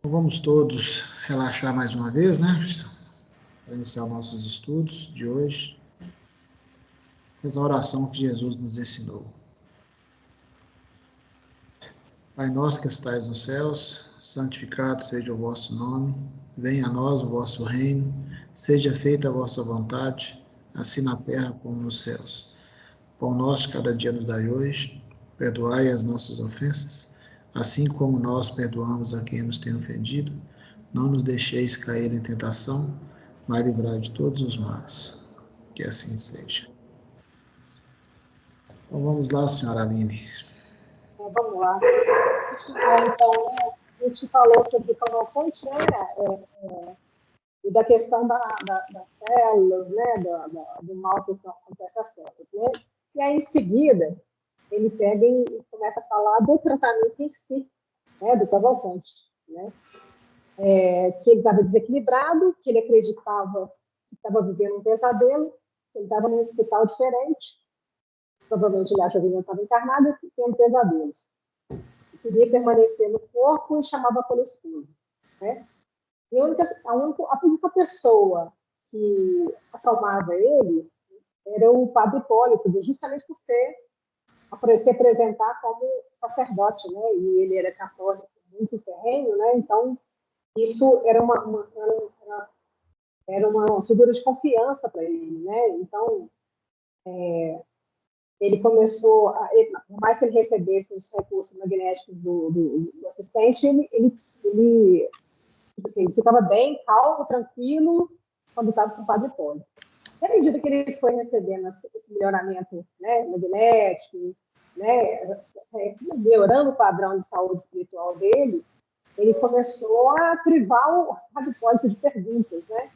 Vamos todos relaxar mais uma vez, né? Para iniciar nossos estudos de hoje. Fez a oração que Jesus nos ensinou. Pai nosso que estais nos céus, santificado seja o vosso nome. Venha a nós o vosso reino. Seja feita a vossa vontade, assim na terra como nos céus. Pão nosso de cada dia nos dai hoje. Perdoai as nossas ofensas, assim como nós perdoamos a quem nos tem ofendido. Não nos deixeis cair em tentação, mas livrai de todos os males. Que assim seja. Então vamos lá, senhora Aline. Vamos lá. Então, a gente falou sobre Cavalcante, né? E da questão das células, né? Do mal que acontece às células, né? E aí, em seguida, ele pega e começa a falar do tratamento em si, né? Do Cavalcante, né? Que ele estava desequilibrado, que ele acreditava que estava vivendo um pesadelo, que ele estava num hospital diferente, provavelmente ele acha que ele não estava encarnado e tendo pesadelos. Queria permanecer no corpo e chamava pela esposa, né? E a única pessoa que acalmava ele era o padre Hipólito, justamente por se apresentar como sacerdote, né? E ele era católico muito ferrenho, né? Então, isso era uma figura de confiança para ele, né? Então, ele começou, por mais que ele recebesse os recursos magnéticos do assistente, ele assim, ele ficava bem calmo, tranquilo, quando estava com o Padre Poli. E à medida que ele foi recebendo esse melhoramento, né, magnético, né, melhorando o padrão de saúde espiritual dele, ele começou a crivar o Padre Poli de perguntas, né?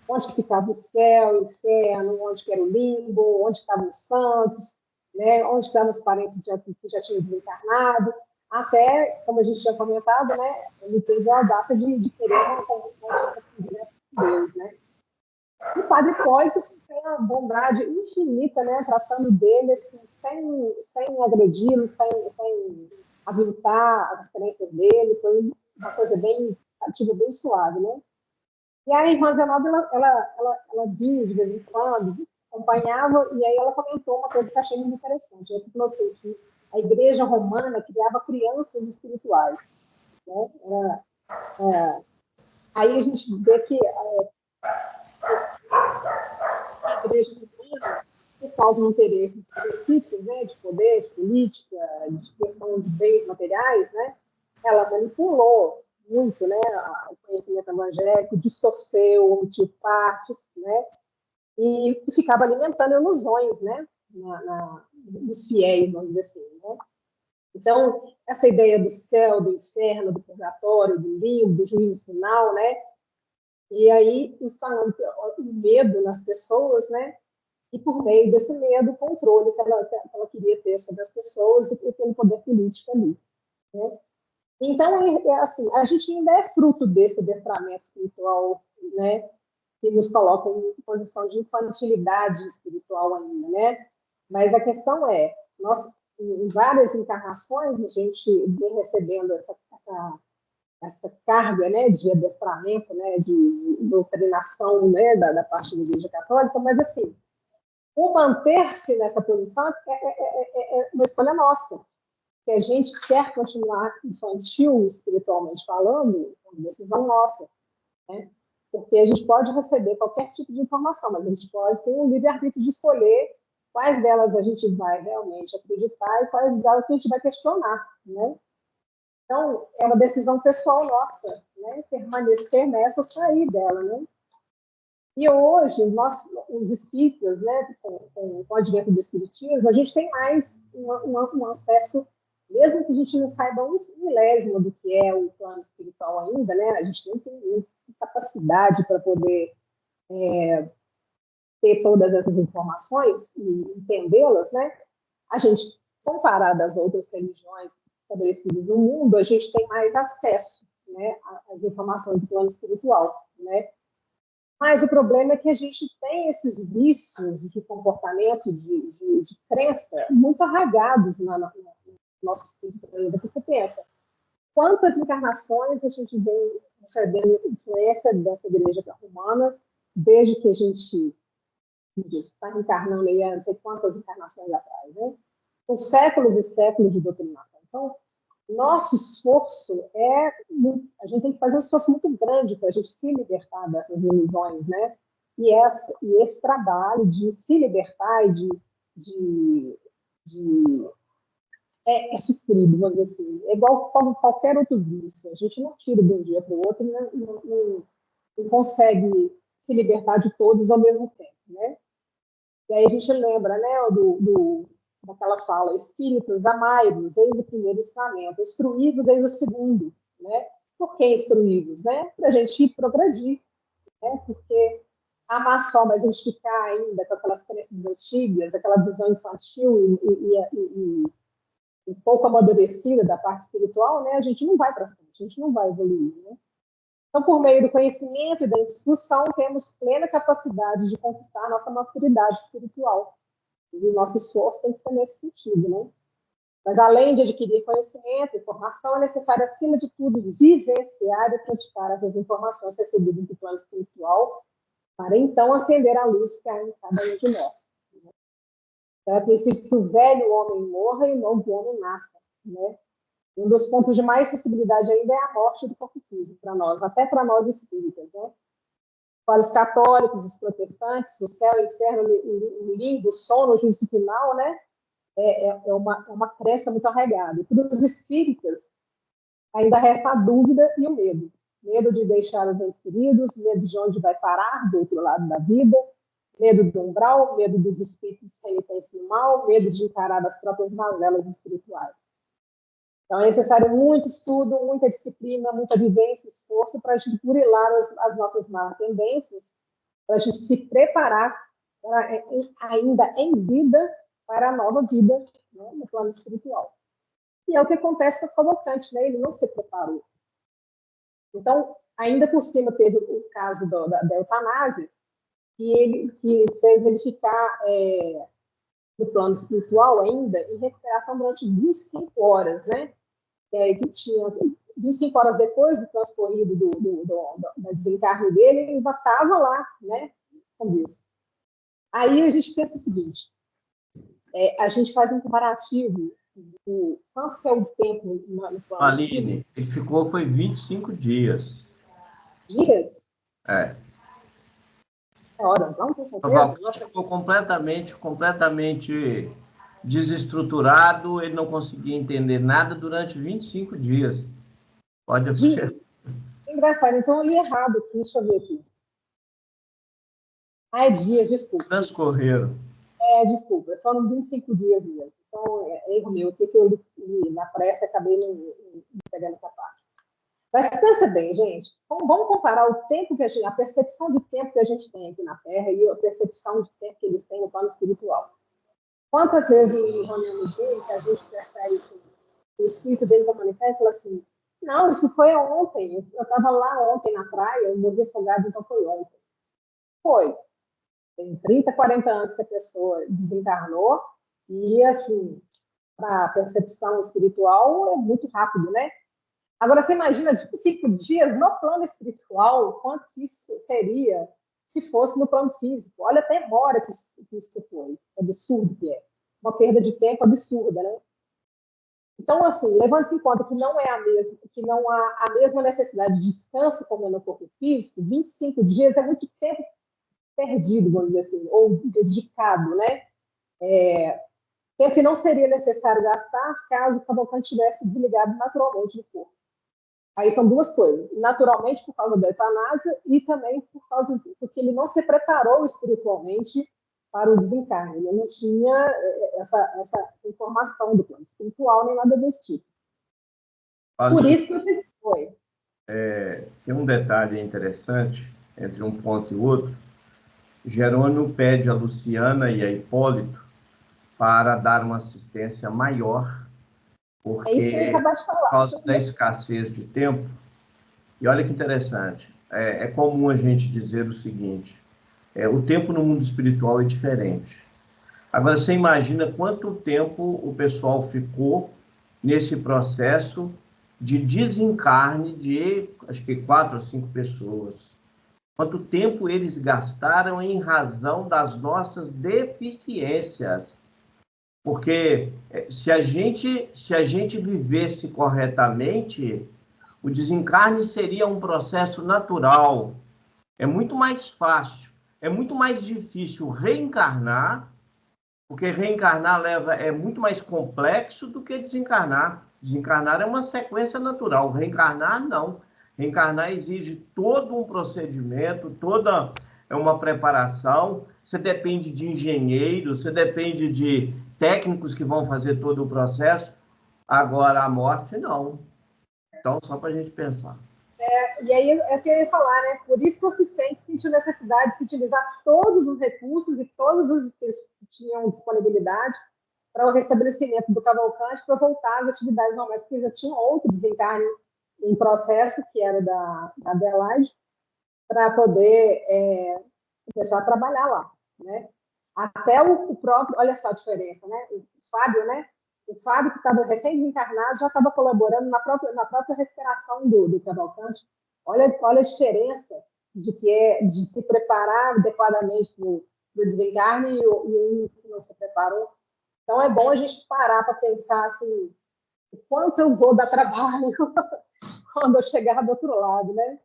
Onde que ficava o céu, o inferno, onde que era o limbo, onde estavam os santos, né? Onde estavam os parentes que já tinham desencarnado, até, como a gente tinha comentado, né? Ele teve a audácia de querer uma conversa com Deus, né? E o Padre Hipólito tem a bondade infinita, né? Tratando dele assim, sem agredi-lo, sem aviltar as crenças dele, foi uma coisa bem ativa, bem suave, né? E a irmã Zenobia, ela vinha de vez em quando, acompanhava, e aí ela comentou uma coisa que eu achei muito interessante. Ela falou assim, que a igreja romana criava crianças espirituais. Né? Aí a gente vê que a igreja romana, por causa de interesses específicos, né, de poder, de política, de questão de bens materiais, né, ela manipulou muito, né, o conhecimento evangélico, distorceu, omitiu partes, né, e ficava alimentando ilusões, né, dos fiéis, vamos dizer assim, né. Então, essa ideia do céu, do inferno, do purgatório, do limbo, do juízo final, né, e aí instalando o medo nas pessoas, né, e por meio desse medo, o controle que ela queria ter sobre as pessoas e pelo poder político ali, né. Então, assim, a gente ainda é fruto desse adestramento espiritual, né, que nos coloca em posição de infantilidade espiritual ainda, né? Mas a questão é, nós, em várias encarnações, a gente vem recebendo essa carga, né, de adestramento, né, de doutrinação, né, da parte da Igreja Católica, mas, assim, o manter-se nessa posição é uma escolha nossa. Se a gente quer continuar infantil, espiritualmente falando, é uma decisão nossa, né? Porque a gente pode receber qualquer tipo de informação, mas a gente pode ter um livre-arbítrio de escolher quais delas a gente vai realmente acreditar e quais delas a gente vai questionar, né? Então, é uma decisão pessoal nossa, né? Permanecer nessa ou sair dela, né? E hoje, os espíritas, né, com o advento do espiritismo, a gente tem mais um acesso, mesmo que a gente não saiba um milésimo do que é o plano espiritual ainda, né, a gente não tem capacidade para poder ter todas essas informações e entendê-las, né, a gente, comparado às outras religiões estabelecidas no mundo, a gente tem mais acesso, né, às informações do plano espiritual, né. Mas o problema é que a gente tem esses vícios de comportamento, de crença, muito arraigados no nosso espírito ainda. Porque pensa, quantas encarnações a gente vem recebendo influência dessa igreja romana, desde que a gente está encarnando aí há não sei quantas encarnações atrás, né? São séculos e séculos de doutrinação. Então, nosso esforço a gente tem que fazer um esforço muito grande para a gente se libertar dessas ilusões, né? E esse trabalho de se libertar e é sofrido, vamos dizer assim. É igual como qualquer outro vício. A gente não tira de um dia para o outro e não consegue se libertar de todos ao mesmo tempo, né? E aí a gente lembra, né, daquela fala: espíritos, amai-vos, eis o primeiro ensinamento, instruí-vos, eis o segundo, né? Por que instruí-vos, né? Para a gente progredir, né? Porque amar só, mas a gente ficar ainda com aquelas crenças antigas, aquela visão infantil e pouco amadurecida da parte espiritual, né? A gente não vai para frente, a gente não vai evoluir, né? Então, por meio do conhecimento e da instrução, temos plena capacidade de conquistar a nossa maturidade espiritual. E o nosso esforço tem que ser nesse sentido, né? Mas, além de adquirir conhecimento e informação, é necessário, acima de tudo, vivenciar e praticar essas informações recebidas do plano espiritual, para então acender a luz que há em cada um de nós. Então, é preciso que o velho homem morra e o novo homem nasça, né? Um dos pontos de mais sensibilidade ainda é a morte do corpo físico para nós, até para nós espíritas, né? Para os católicos, os protestantes, o céu, o inferno, o limbo, o sono, o juízo final, né? É uma crença muito arraigada. E para os espíritas, ainda resta a dúvida e o medo. Medo de deixar os entes queridos, medo de onde vai parar do outro lado da vida, medo do umbral, medo dos espíritos renitentes no mal, medo de encarar as próprias mazelas espirituais. Então, é necessário muito estudo, muita disciplina, muita vivência, esforço para a gente burilar as nossas más tendências, para a gente se preparar ainda em vida para a nova vida, né, no plano espiritual. E é o que acontece com o Cavalcante, né? Ele não se preparou. Então, ainda por cima, teve o caso da eutanásia, que fez ele ficar no plano espiritual ainda em recuperação durante 25 horas, né? Que tinha 25 horas depois do transcorrido da desencarne dele, ele ainda estava lá, né? Como isso. Aí a gente pensa o seguinte: a gente faz um comparativo do quanto que é o tempo no plano. Aline, ele ficou, foi 25 dias. Dias? É. Horas, não tem certeza? Ficou completamente desestruturado, ele não conseguia entender nada durante 25 dias. Pode observar. Engraçado, então eu li errado aqui, deixa eu ver aqui. É dias, desculpa. Transcorreram. Desculpa, foram 25 dias mesmo. Então, erro meu, o que eu li na pressa, acabei não pegando essa parte. Mas pensa bem, gente, vamos comparar o tempo que a percepção de tempo que a gente tem aqui na Terra e a percepção de tempo que eles têm no plano espiritual. Quantas vezes em reunião que a gente percebe que o espírito dele comunicar e fala assim: não, isso foi ontem, eu estava lá ontem na praia, eu morri afogado, então foi ontem. Foi. Tem 30, 40 anos que a pessoa desencarnou e, assim, para a percepção espiritual é muito rápido, né? Agora, você imagina 25 dias no plano espiritual, quanto isso seria se fosse no plano físico? Olha a demora que isso foi. Absurdo que é. Uma perda de tempo absurda, né? Então, assim, levando-se em conta que não há a mesma necessidade de descanso como é no corpo físico, 25 dias é muito tempo perdido, vamos dizer assim, ou dedicado, né? Tempo que não seria necessário gastar caso o Cavalcante tivesse desligado naturalmente do corpo. Aí são duas coisas: naturalmente por causa da eutanásia e também porque ele não se preparou espiritualmente para o desencarne. Ele não tinha essa informação do plano espiritual nem nada desse tipo. Por isso que você foi. Tem um detalhe interessante entre um ponto e outro. Jerônimo pede a Luciana e a Hipólito para dar uma assistência maior, porque por causa da escassez de tempo. E olha que interessante, é comum a gente dizer o seguinte: o tempo no mundo espiritual é diferente. Agora, você imagina quanto tempo o pessoal ficou nesse processo de desencarne de, acho que 4 ou 5 pessoas. Quanto tempo eles gastaram em razão das nossas deficiências. Porque se a gente vivesse corretamente, o desencarne seria um processo natural. É muito mais fácil, é muito mais difícil reencarnar, porque reencarnar é muito mais complexo do que desencarnar. Desencarnar é uma sequência natural, reencarnar não. Reencarnar exige todo um procedimento, toda uma preparação. Você depende de engenheiros, você depende de técnicos que vão fazer todo o processo. Agora, a morte, não. Então, só para a gente pensar. E aí é o que eu ia falar, né? Por isso que o assistente sentiu necessidade de se utilizar todos os recursos e todos os espíritos que tinham disponibilidade para o restabelecimento do Cavalcante, para voltar às atividades normais, porque já tinha outro desencarne em processo, que era da Adelaide, para poder começar a trabalhar lá, né? Até o próprio, olha só a diferença, né? O Fábio, né? O Fábio, que estava recém-desencarnado, já estava colaborando na própria recuperação do Cavalcante. Olha a diferença de se preparar adequadamente para o desencarne e o que não se preparou. Então, é bom a gente parar para pensar assim, o quanto eu vou dar trabalho quando eu chegar do outro lado, né?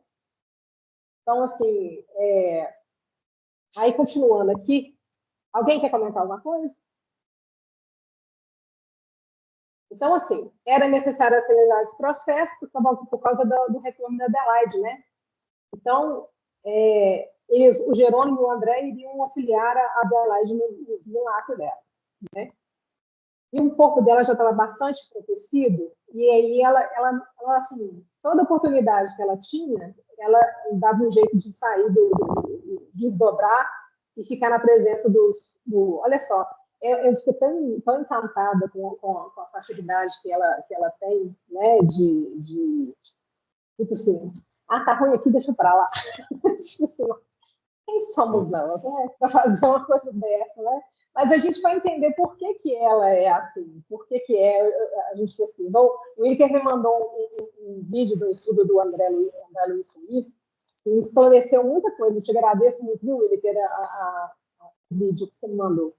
Então, assim, aí continuando aqui, alguém quer comentar alguma coisa? Então, assim, era necessário acelerar esse processo por causa do retorno da Adelaide, né? Então, o Jerônimo e o André iriam auxiliar a Adelaide no desenlace dela, né? E o corpo dela já estava bastante enfraquecido, e aí ela, assim, toda oportunidade que ela tinha, ela dava um jeito de sair, desdobrar e ficar na presença olha só, eu fico tão encantada com a facilidade que ela tem, né, tipo assim, tá ruim aqui, deixa pra lá. Tipo assim, quem somos nós, né, para fazer uma coisa dessa, né? Mas a gente vai entender por que ela é assim, por que a gente pesquisou. O Wilker me mandou um vídeo do estudo do André Luiz Ruiz, que esclareceu muita coisa. Eu te agradeço muito, viu, Wilker, o vídeo que você me mandou.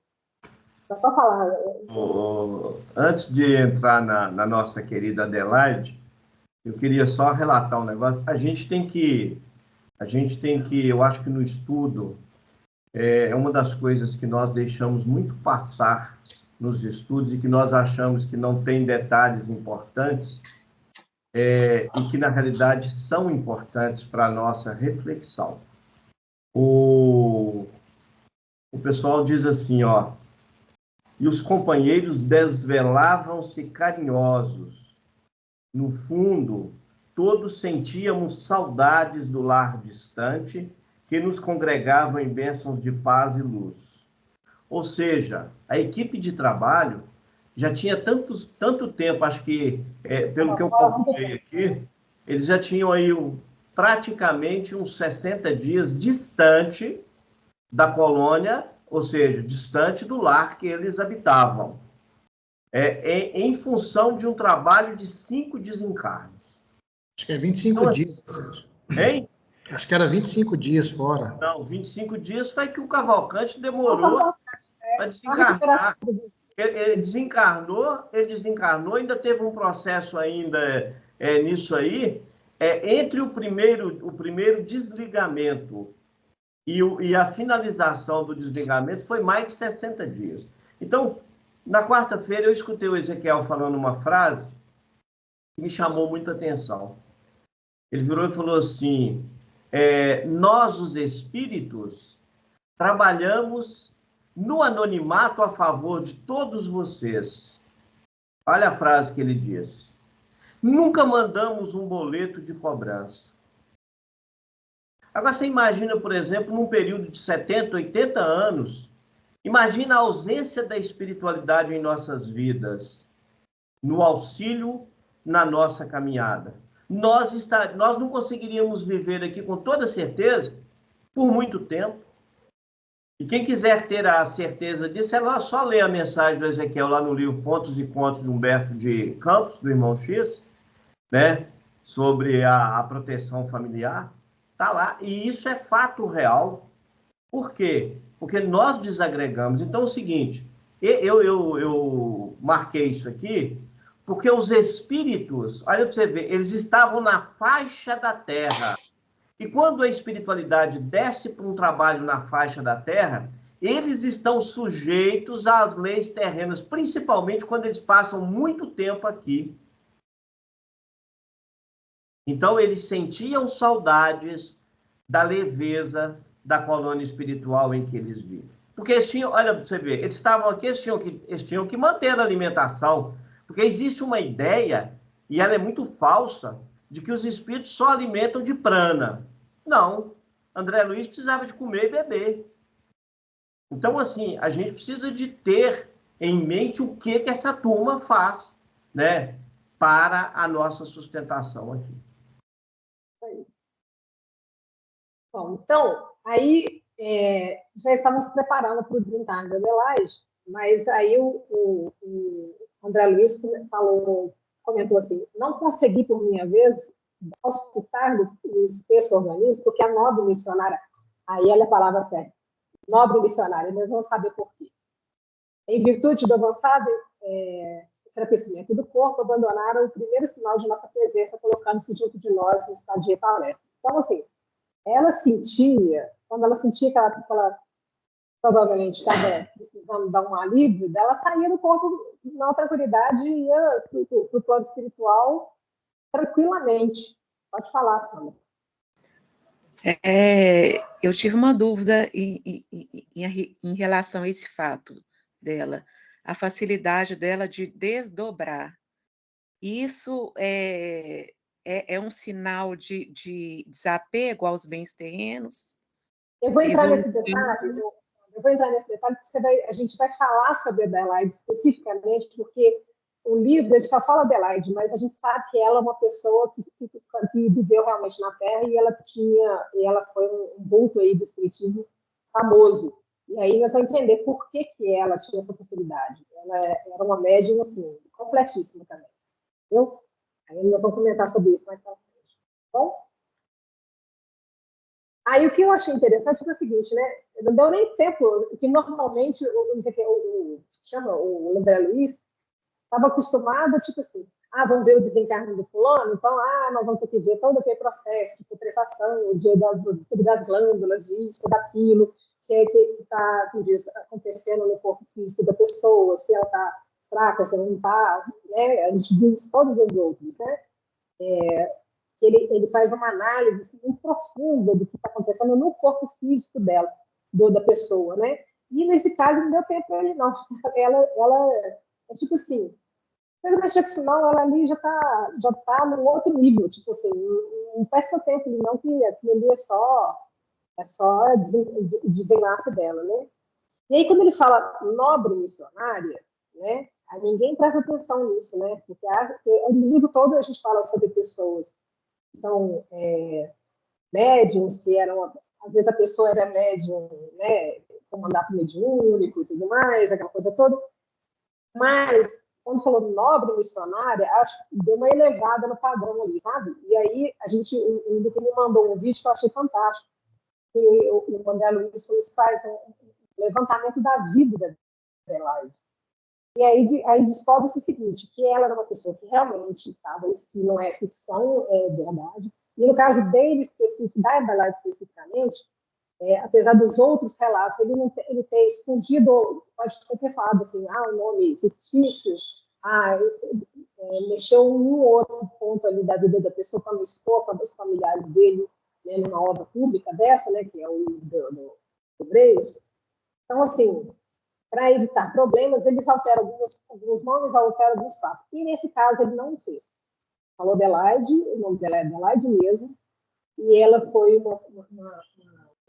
Só para falar. Antes de entrar na nossa querida Adelaide, eu queria só relatar um negócio. A gente tem que, eu acho que no estudo, é uma das coisas que nós deixamos muito passar nos estudos e que nós achamos que não tem detalhes importantes e que, na realidade, são importantes para a nossa reflexão. O pessoal diz assim, ó, e os companheiros desvelavam-se carinhosos. No fundo, todos sentíamos saudades do lar distante que nos congregavam em bênçãos de paz e luz. Ou seja, a equipe de trabalho já tinha tanto tempo, acho que, pelo que eu calculei aqui, eles já tinham aí praticamente uns 60 dias distante da colônia, ou seja, distante do lar que eles habitavam, em função de um trabalho de 5 desencarnes. Acho que é 25 então, dias, Sérgio. Hein? Acho que era 25 dias fora. Não, 25 dias foi que o Cavalcante demorou para desencarnar. Ele desencarnou, ainda teve um processo ainda nisso aí, entre o primeiro desligamento e a finalização do desligamento foi mais de 60 dias. Então, na quarta-feira, eu escutei o Ezequiel falando uma frase que me chamou muita atenção. Ele virou e falou assim, nós, os espíritos, trabalhamos no anonimato a favor de todos vocês. Olha a frase que ele diz. Nunca mandamos um boleto de cobrança. Agora, você imagina, por exemplo, num período de 70, 80 anos, imagina a ausência da espiritualidade em nossas vidas, no auxílio na nossa caminhada. Nós não conseguiríamos viver aqui com toda certeza por muito tempo. E quem quiser ter a certeza disso, é só ler a mensagem do Ezequiel lá no livro Pontos e Contos de Humberto de Campos, do Irmão X, né, sobre a proteção familiar, está lá, e isso é fato real. Por quê? Porque nós desagregamos. Então, é o seguinte, eu marquei isso aqui, porque os espíritos, olha para você ver, eles estavam na faixa da Terra. E quando a espiritualidade desce para um trabalho na faixa da Terra, eles estão sujeitos às leis terrenas, principalmente quando eles passam muito tempo aqui. Então, eles sentiam saudades da leveza da colônia espiritual em que eles vivem. Porque eles tinham, olha para você ver, eles estavam aqui, eles tinham que manter a alimentação, porque existe uma ideia, e ela é muito falsa, de que os espíritos só alimentam de prana. Não, André Luiz precisava de comer e beber. Então, assim, a gente precisa de ter em mente o que essa turma faz, né, para a nossa sustentação aqui. Bom, então, aí já estávamos preparando para o Dream Time da Adelaide, mas aí o André Luiz comentou assim, não consegui, por minha vez, auscultar o espesso organismo, porque a nobre missionária, aí ela é a palavra certa, nobre missionária, nós vamos saber por quê. Em virtude do avançado enfraquecimento do corpo, abandonaram o primeiro sinal de nossa presença, colocando-se junto de nós no estado de repalestra. Então, assim, ela sentia, quando ela sentia que ela provavelmente estava precisando dar um alívio, dela saía do corpo na tranquilidade e ia para o plano espiritual tranquilamente. Pode falar, Sandra. Eu tive uma dúvida em relação a esse fato dela, a facilidade dela de desdobrar. Isso é um sinal de desapego aos bens terrenos? Eu vou entrar nesse detalhe, porque a gente vai falar sobre a Adelaide especificamente, porque o livro ele só fala Adelaide, mas a gente sabe que ela é uma pessoa que viveu realmente na Terra e ela foi um vulto aí do espiritismo famoso. E aí nós vamos entender por que ela tinha essa facilidade. Ela era uma médium assim, completíssima também. Entendeu? Aí nós vamos comentar sobre isso mais para frente. Bom? Aí o que eu achei interessante foi o seguinte, né? Não deu nem tempo, que normalmente o André Luiz estava acostumado, tipo assim, vamos ver o desencarne do fulano, então, nós vamos ter que ver todo aquele processo de putrefação, o dia das glândulas, isso, daquilo, que está acontecendo no corpo físico da pessoa, se ela está fraca, se ela não está, né? A gente viu todos os outros, né? Que ele faz uma análise assim, muito profunda do que está acontecendo no corpo físico dela, da pessoa, né? E nesse caso não deu tempo para ele, não. Ela é tipo assim, se ele mexer com isso não, ela ali já tá no outro nível, tipo assim, não perde seu tempo ali não, que aquilo ali é só desenlace dela, né? E aí, quando ele fala nobre missionária, né? Aí ninguém presta atenção nisso, né? Porque no livro todo a gente fala sobre pessoas que são médiums, que eram, às vezes a pessoa era médium, né? Com mandato mediúnico e tudo mais, aquela coisa toda. Mas, quando falou nobre missionária, acho que deu uma elevada no padrão ali, sabe? E aí, o Henrique me mandou um vídeo que eu achei fantástico. Que o André Luiz faz um levantamento da vida da Adelaide. E aí descobre-se o seguinte, que ela era uma pessoa que realmente estava, isso que não é ficção, é verdade. E no caso dele específico, da Adelaide especificamente, apesar dos outros relatos, ele ter escondido, pode ter falado assim, um nome fictício, mexeu em um outro ponto ali da vida da pessoa para não expor para os familiares dele, né, numa obra pública dessa, né, que é o do Hebreus. Então, assim, para evitar problemas, eles alteram alguns nomes, alteram alguns fatos. E nesse caso, ele não fez. Falou Adelaide, o nome dela é Adelaide mesmo, e ela foi uma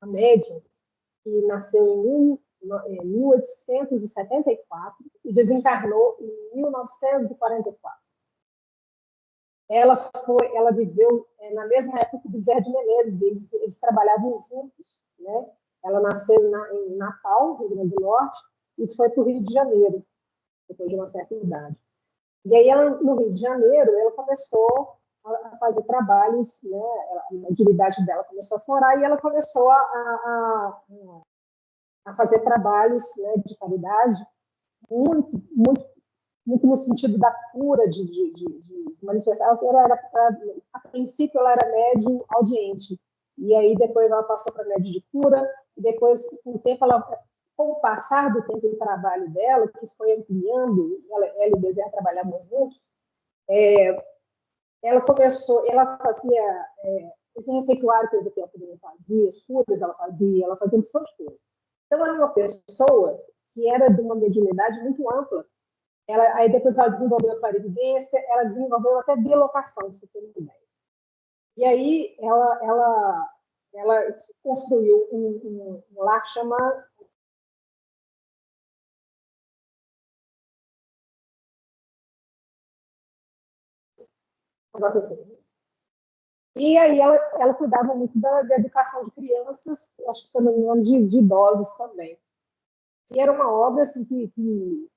médium que nasceu em 1874 e desencarnou em 1944. Ela viveu na mesma época do Zé de Menezes, eles trabalhavam juntos, né? Ela nasceu em Natal, Rio Grande do Norte, e foi para o Rio de Janeiro, depois de uma certa idade. E aí, no Rio de Janeiro, ela começou a fazer trabalhos, né? A utilidade dela começou a florar e ela começou a fazer trabalhos, né, de caridade muito, muito, muito no sentido da cura, de manifestar. A princípio, ela era médium audiente, e aí depois ela passou para médium de cura, e depois, com o tempo, com o passar do tempo de trabalho dela, que foi ampliando, ela e Bezerra trabalhavam juntos, ela fazia esse receituário que Ezequiel também fazia, as curas ela fazia opção de coisas. Então, era uma pessoa que era de uma mediunidade muito ampla. Aí depois ela desenvolveu a clarividência, ela desenvolveu até bilocação, se você tem uma ideia. E aí ela construiu um lar que chama... Um negócio assim. E aí ela cuidava muito da educação de crianças, acho que se não me engano, de idosos também. E era uma obra assim, que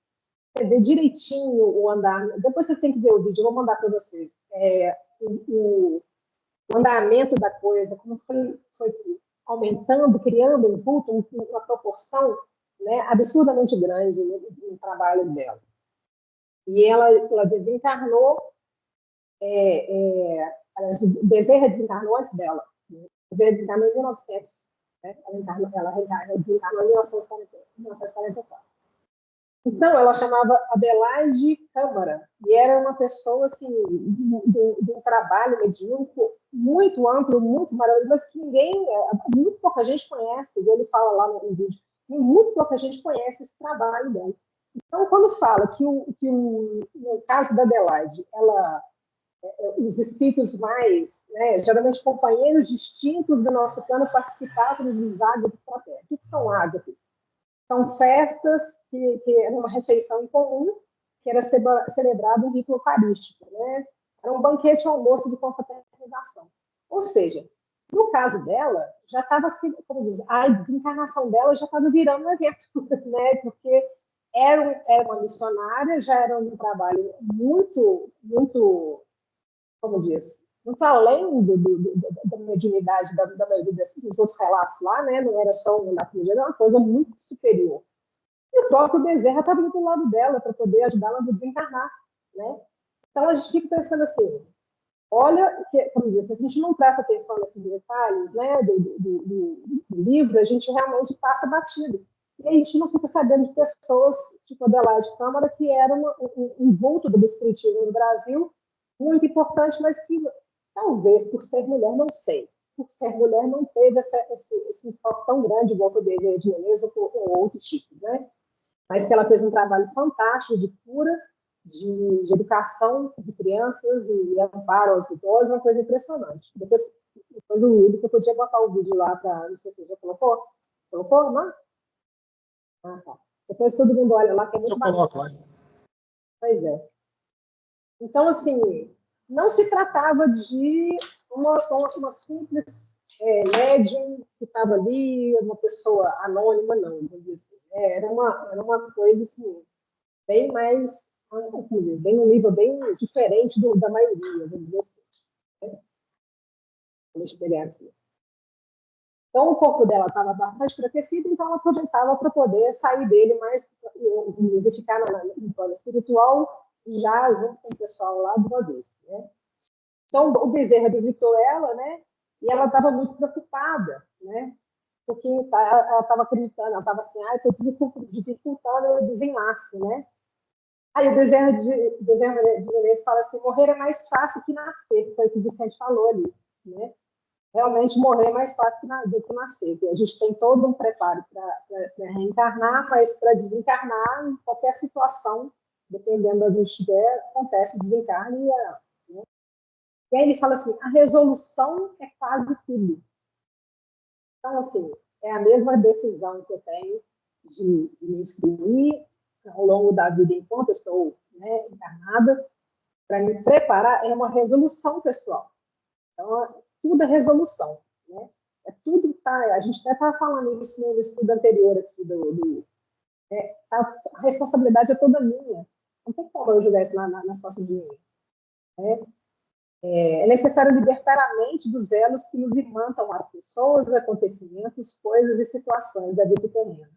você vê direitinho o andar. Depois vocês têm que ver o vídeo, eu vou mandar para vocês. O andamento da coisa, como foi aumentando, criando um vulto, uma proporção, né, absurdamente grande no trabalho dela. E ela desencarnou, Bezerra desencarnou antes dela. Bezerra desencarnou em 1900. Né? Ela desencarnou em 1944. Então, ela chamava Adelaide Câmara, e era uma pessoa, assim, de um trabalho mediúnico muito amplo, muito maravilhoso, mas que muito pouca gente conhece, ele fala lá no vídeo, muito pouca gente conhece esse trabalho dela. Então, quando fala que no caso da Adelaide, os espíritos mais, né, geralmente companheiros distintos do nosso plano, participavam dos ágapes fraternos. O que são ágapes? São festas que era uma refeição em comum, que era celebrado um rito eucarístico, né? Era um banquete almoço de confraternização. Ou seja, no caso dela, já estava, como diz, a desencarnação dela já estava virando um evento, né? Porque era uma missionária, já era um trabalho muito, muito, como diz, muito além da mediunidade da maioria dos outros relatos lá, né? Não era só uma comida, era uma coisa muito superior. E o próprio Bezerra estava do lado dela para poder ajudá-la a desencarnar, né? Então a gente fica pensando assim, olha, como diz, se a gente não presta atenção nesses detalhes, né, do livro, a gente realmente passa batido. E a gente não fica sabendo de pessoas tipo Adelaide Câmara, que era um vulto do espiritismo no Brasil, muito importante, mas que talvez por ser mulher, não sei, por ser mulher não teve esse foco tão grande igual o Bezerra de Menezes ou outros tipos, né? Mas que ela fez um trabalho fantástico de cura, de educação de crianças e amparo aos idosos, uma coisa impressionante. Depois o Wildo, que eu podia botar o vídeo lá para... Não sei se você já colocou. Colocou, não? Ah, tá. Depois todo mundo olha lá, que é muito bacana. Coloco lá. Pois é. Então, assim, não se tratava de uma simples médium que estava ali, uma pessoa anônima, não. Assim. Era uma coisa, assim, bem mais, bem um nível bem diferente da maioria, vamos dizer assim. Deixa eu pegar aqui. Então, o corpo dela estava bastante enfraquecido, então ela aproveitava para poder sair dele mais, e ficar no plano espiritual, já junto com o pessoal lá do Vaduz, né? Então, o Bezerra visitou ela, né? E ela estava muito preocupada, né? Porque ela estava acreditando, ela estava assim, estou dificultando o desenlace, né? Aí o Bezerra de Menezes fala assim, morrer é mais fácil que nascer, foi o que o Vicente falou ali, né? Realmente morrer é mais fácil do que nascer. A gente tem todo um preparo para reencarnar, mas para desencarnar, em qualquer situação, dependendo da gente estiver, acontece o desencarne. Né? E aí ele fala assim, a resolução é quase tudo. Então, assim, é a mesma decisão que eu tenho de me instruir ao longo da vida, enquanto eu estou, né, encarnada, para me preparar, é uma resolução pessoal. Então, tudo é resolução, né? Tudo tá, a gente até estava falando isso no estudo anterior aqui a responsabilidade é toda minha. Não tem como eu jogar isso nas costas de ninguém. Né? É necessário libertar a mente dos elos que nos imantam as pessoas, acontecimentos, coisas e situações da vida terrena.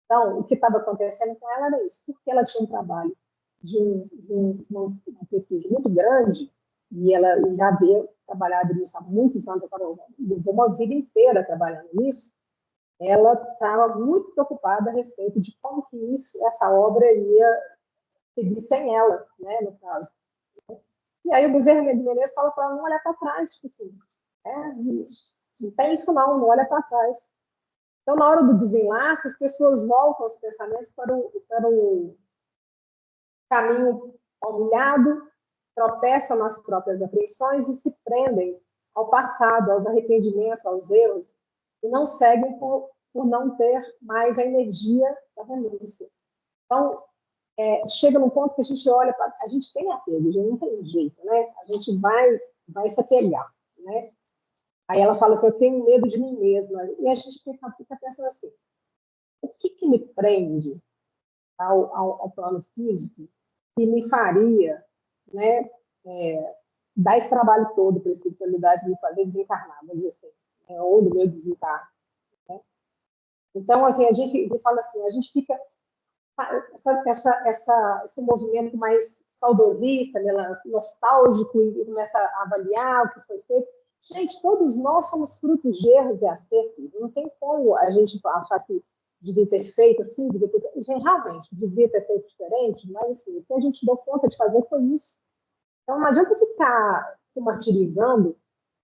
Então, o que estava acontecendo com ela era isso, porque ela tinha um trabalho de uma amplitude muito grande, e ela já havia trabalhado nisso há muitos anos, levou uma vida inteira trabalhando nisso. Ela estava muito preocupada a respeito de como que essa obra ia seguir sem ela, né, no caso. E aí o Bezerra de Menezes fala para ela não olhar para trás, tipo assim, não tem isso não olha para trás. Então, na hora do desenlace, as pessoas voltam os pensamentos para o caminho humilhado, tropeçam nas próprias apreensões e se prendem ao passado, aos arrependimentos, aos erros, e não seguem por não ter mais a energia da renúncia. Então, chega num ponto que a gente olha, a gente tem apego, a gente não tem jeito, né? A gente vai se apegar, né? Aí ela fala assim, eu tenho medo de mim mesma. E a gente fica pensando assim, o que me prende ao plano físico que me faria, né, dar esse trabalho todo para a espiritualidade me fazer desencarnar, vamos dizer assim, ou do meu desencarno. Né? Então, assim, a gente fala assim, a gente fica esse movimento mais saudosista, né, nostálgico, e começa a avaliar o que foi feito. Gente, todos nós somos frutos de erros e acertos. Não tem como a gente achar que devia ter feito assim, realmente, devia ter feito diferente, mas assim, o que a gente deu conta de fazer foi isso. Então, não adianta ficar se martirizando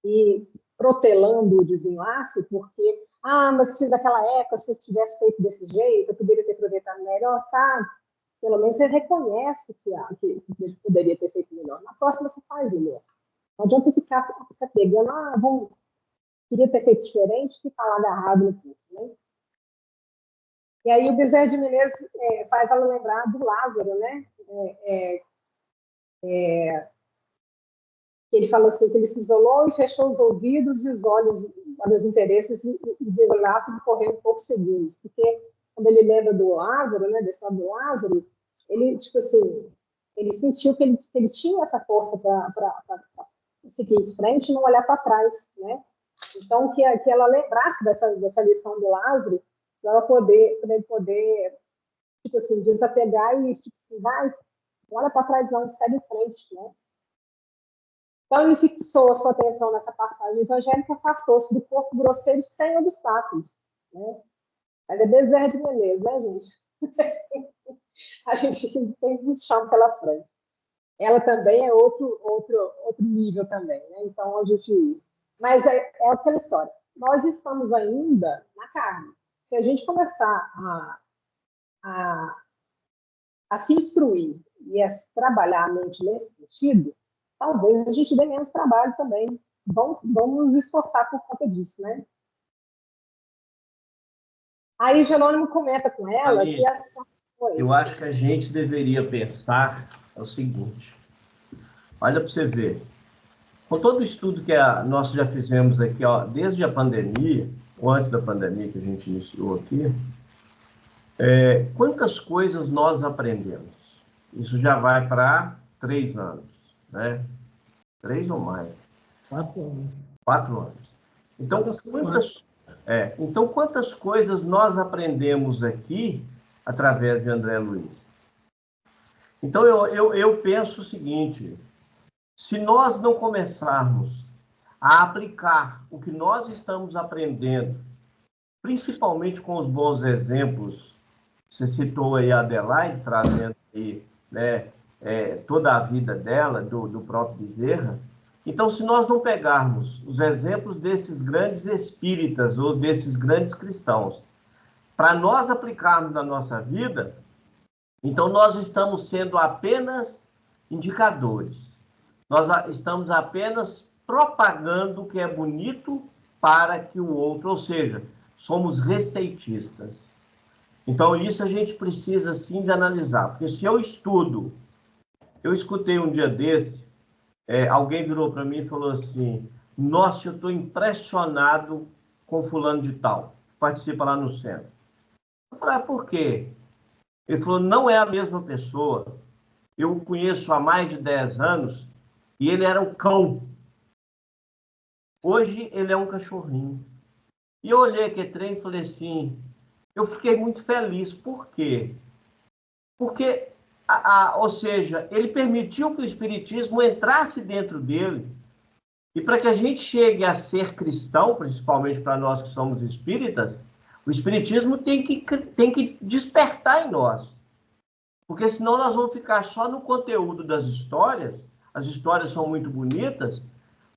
e protelando o desenlace, porque, mas se naquela época, se eu tivesse feito desse jeito, eu poderia ter aproveitado melhor, tá? Pelo menos você reconhece que poderia ter feito melhor. Na próxima, você faz melhor. Não adianta ficar se pegando, queria ter feito diferente, ficar lá agarrado no corpo, né? E aí o Bezerra de Menezes faz ela lembrar do Lázaro, né? Ele fala assim, que ele se isolou e fechou os ouvidos e os olhos para os interesses e de Lázaro correr um pouco segundos, porque quando ele lembra do Lázaro, né, desse do Lázaro, ele, tipo assim, ele sentiu que ele tinha essa força para seguir em frente e não olhar para trás, né? Então, que ela lembrasse dessa lição do Lázaro, para ele poder, tipo assim, desapegar e, tipo assim, vai, não olha para trás não, segue em frente, né? Então, ele fixou a sua atenção nessa passagem evangélica e afastou-se do corpo grosseiro sem obstáculos, né? Mas é Bezerra de Menezes, né, gente? A gente tem muito chão pela frente. Ela também é outro nível também, né? Então, a gente... Mas é aquela história. Nós estamos ainda na carne. Se a gente começar a se instruir e a trabalhar a mente nesse sentido, talvez a gente dê menos trabalho também. Vamos nos esforçar por conta disso, né? Aí Jerônimo comenta com ela Ali, eu acho que a gente deveria pensar o seguinte. Olha para você ver. Com todo o estudo que nós já fizemos aqui, desde a pandemia, ou antes da pandemia que a gente iniciou aqui, quantas coisas nós aprendemos? Isso já vai para 3 anos, né? 3 ou mais. 4 anos. 4 anos. Então, quantas coisas nós aprendemos aqui através de André Luiz? Então, eu penso o seguinte, se nós não começarmos a aplicar o que nós estamos aprendendo, principalmente com os bons exemplos, você citou aí a Adelaide, trazendo aí, né, toda a vida dela, do próprio Bezerra. Então, se nós não pegarmos os exemplos desses grandes espíritas ou desses grandes cristãos, para nós aplicarmos na nossa vida, então nós estamos sendo apenas indicadores. Nós estamos apenas propagando o que é bonito para que o outro, ou seja, somos receitistas. Então, isso a gente precisa, sim, de analisar. Porque se eu escutei um dia desse, alguém virou para mim e falou assim, nossa, eu estou impressionado com fulano de tal, que participa lá no centro. Eu falei, por quê? Ele falou, não é a mesma pessoa. Eu o conheço há mais de 10 anos E ele era um cão. Hoje ele é um cachorrinho. E eu olhei aquele trem e falei assim, eu fiquei muito feliz. Por quê? Porque, ou seja, ele permitiu que o espiritismo entrasse dentro dele. E para que a gente chegue a ser cristão, principalmente para nós que somos espíritas, o espiritismo tem que despertar em nós. Porque senão nós vamos ficar só no conteúdo das histórias. As histórias são muito bonitas,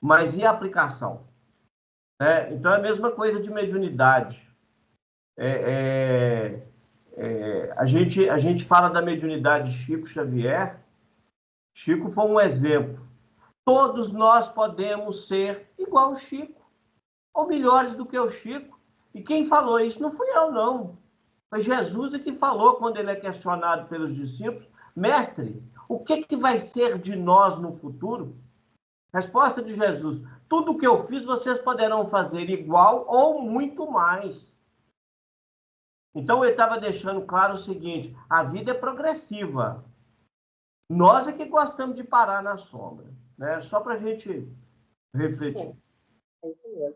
mas e a aplicação? Então é a mesma coisa de mediunidade. A gente fala da mediunidade de Chico Xavier. Chico foi um exemplo. Todos nós podemos ser igual ao Chico, ou melhores do que o Chico. E quem falou isso não fui eu, não. Foi Jesus que falou quando ele é questionado pelos discípulos, mestre, o que vai ser de nós no futuro? Resposta de Jesus, tudo o que eu fiz vocês poderão fazer igual ou muito mais. Então ele estava deixando claro o seguinte, a vida é progressiva. Nós é que gostamos de parar na sombra, né? Só para a gente refletir. É isso mesmo.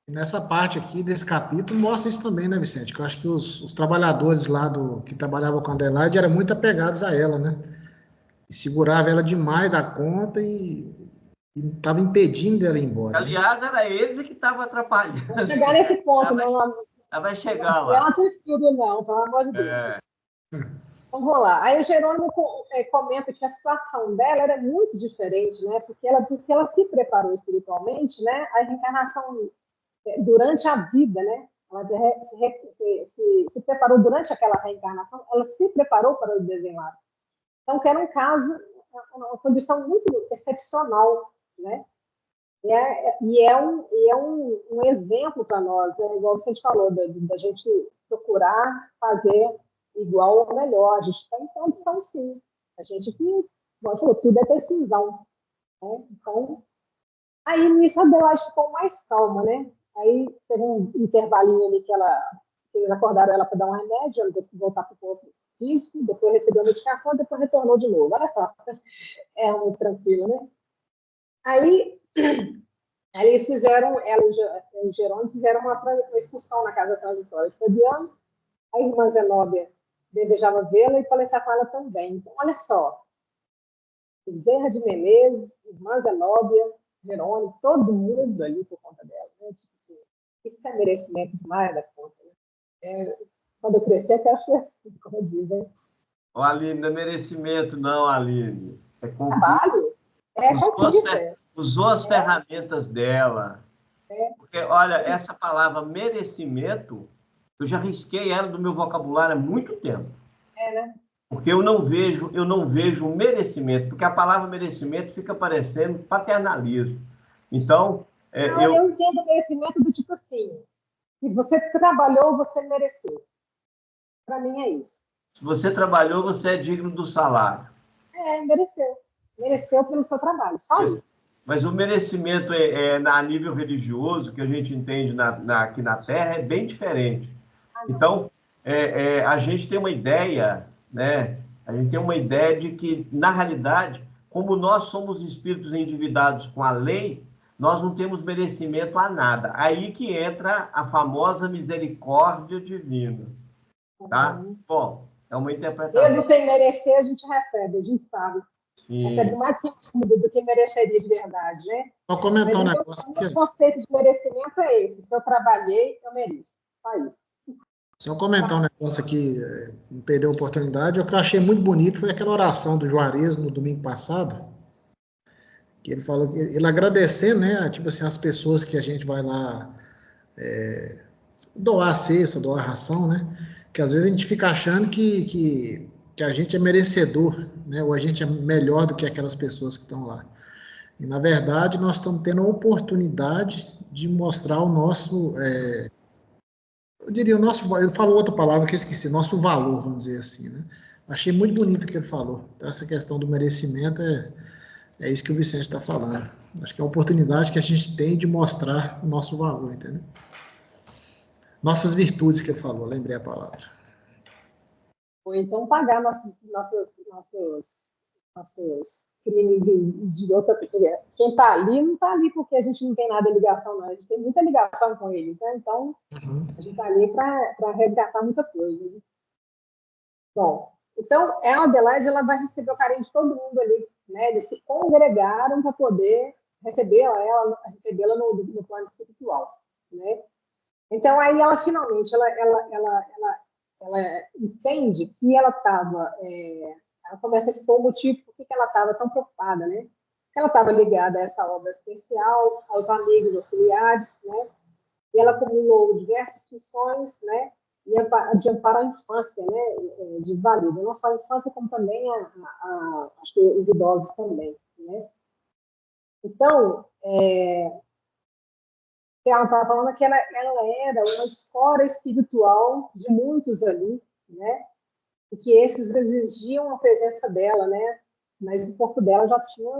Nessa parte aqui desse capítulo mostra isso também, né, Vicente? Que eu acho que os trabalhadores lá que trabalhavam com a Adelaide eram muito apegados a ela, né? E segurava ela demais da conta e estava impedindo dela ir embora. Aliás, era eles que estavam atrapalhando. Vou chegar nesse ponto, ela vai chegar lá. Ela não tem estudo, não, pelo amor de Deus. Então, vou lá. Aí o Jerônimo comenta que a situação dela era muito diferente, né? Porque ela se preparou espiritualmente, né? A reencarnação durante a vida, né? Ela se preparou durante aquela reencarnação, ela se preparou para o desenlace. Então, que era um caso, uma condição muito excepcional, né? E é um exemplo para nós, né? Igual você falou, da gente procurar fazer igual ou melhor. A gente está em condição, sim. A gente que, falou, tudo é decisão. Né? Então, aí nisso a Adelaide ficou mais calma, né? Aí teve um intervalinho ali que eles acordaram ela para dar um remédio, ela teve que voltar para o corpo físico, depois recebeu a medicação, depois retornou de novo. Olha só, é muito tranquilo, né? Aí eles fizeram, ela e o Jerônimo fizeram uma excursão na casa transitória de Fabiano. A irmã Zenóbia desejava vê-la e palestrar com ela também. Então, olha só, Bezerra de Menezes, irmã Zenóbia, Jerônimo, todo mundo ali por conta dela. Né? Tipo assim, isso é merecimento demais da conta. Né? Quando eu crescer, eu quero ser assim, como dizem. Ô, Aline, não é merecimento, não, Aline. É trabalho. Usou as ferramentas dela. Porque, olha, essa palavra merecimento, eu já risquei ela do meu vocabulário há muito tempo. Né? Porque eu não vejo merecimento, porque a palavra merecimento fica parecendo paternalismo. Então, eu entendo merecimento do tipo assim, se você trabalhou, você mereceu. Para mim é isso. Se você trabalhou, você é digno do salário. Mereceu. Mereceu pelo seu trabalho, só isso. Mas o merecimento a nível religioso, que a gente entende aqui na Terra, é bem diferente. Então, a gente tem uma ideia, né? A gente tem uma ideia de que, na realidade, como nós somos espíritos endividados com a lei, nós não temos merecimento a nada. Aí que entra a famosa misericórdia divina. Tá? Bom, é uma interpretação. Mesmo sem merecer, a gente recebe, a gente sabe. Sim. Recebe mais do que mereceria de verdade, né? Só comentar um negócio aqui. O conceito de merecimento é esse. Se eu trabalhei, eu mereço. Só isso. Só comentar um negócio aqui, não perdeu a oportunidade. O que eu achei muito bonito foi aquela oração do Juarez no domingo passado, que ele falou que ele agradecendo, né, tipo assim, as pessoas que a gente vai lá doar a cesta, doar a ração, né, que às vezes a gente fica achando que a gente é merecedor, né, ou a gente é melhor do que aquelas pessoas que estão lá. E, na verdade, nós estamos tendo a oportunidade de mostrar o nosso, eu diria, o nosso, ele falou outra palavra que eu esqueci, nosso valor, vamos dizer assim, né. Achei muito bonito o que ele falou. Então, essa questão do merecimento é isso que o Vicente está falando. Acho que é a oportunidade que a gente tem de mostrar o nosso valor, entendeu? Nossas virtudes que ele falou, lembrei a palavra. Ou então pagar nossos nossos crimes de outra pessoa. Quem está ali não está ali porque a gente não tem nada de ligação, não. A gente tem muita ligação com eles, né? Então, a gente está ali para resgatar muita coisa. Né? Bom, então, a Adelaide ela vai receber o carinho de todo mundo ali, né? Eles se congregaram para poder recebê-la no plano espiritual, né? Então, aí ela finalmente ela entende que ela estava... ela começa a expor o motivo por que ela estava tão preocupada, né? Porque ela estava ligada a essa obra assistencial, aos amigos auxiliares, né? E ela acumulou diversas funções, né? De amparo à infância, né? Desvalida. Não só a infância, como também acho que os idosos também, né? Então, ela estava falando que ela era uma escola espiritual de muitos ali, né? E que esses exigiam a presença dela, né? Mas o corpo dela já tinha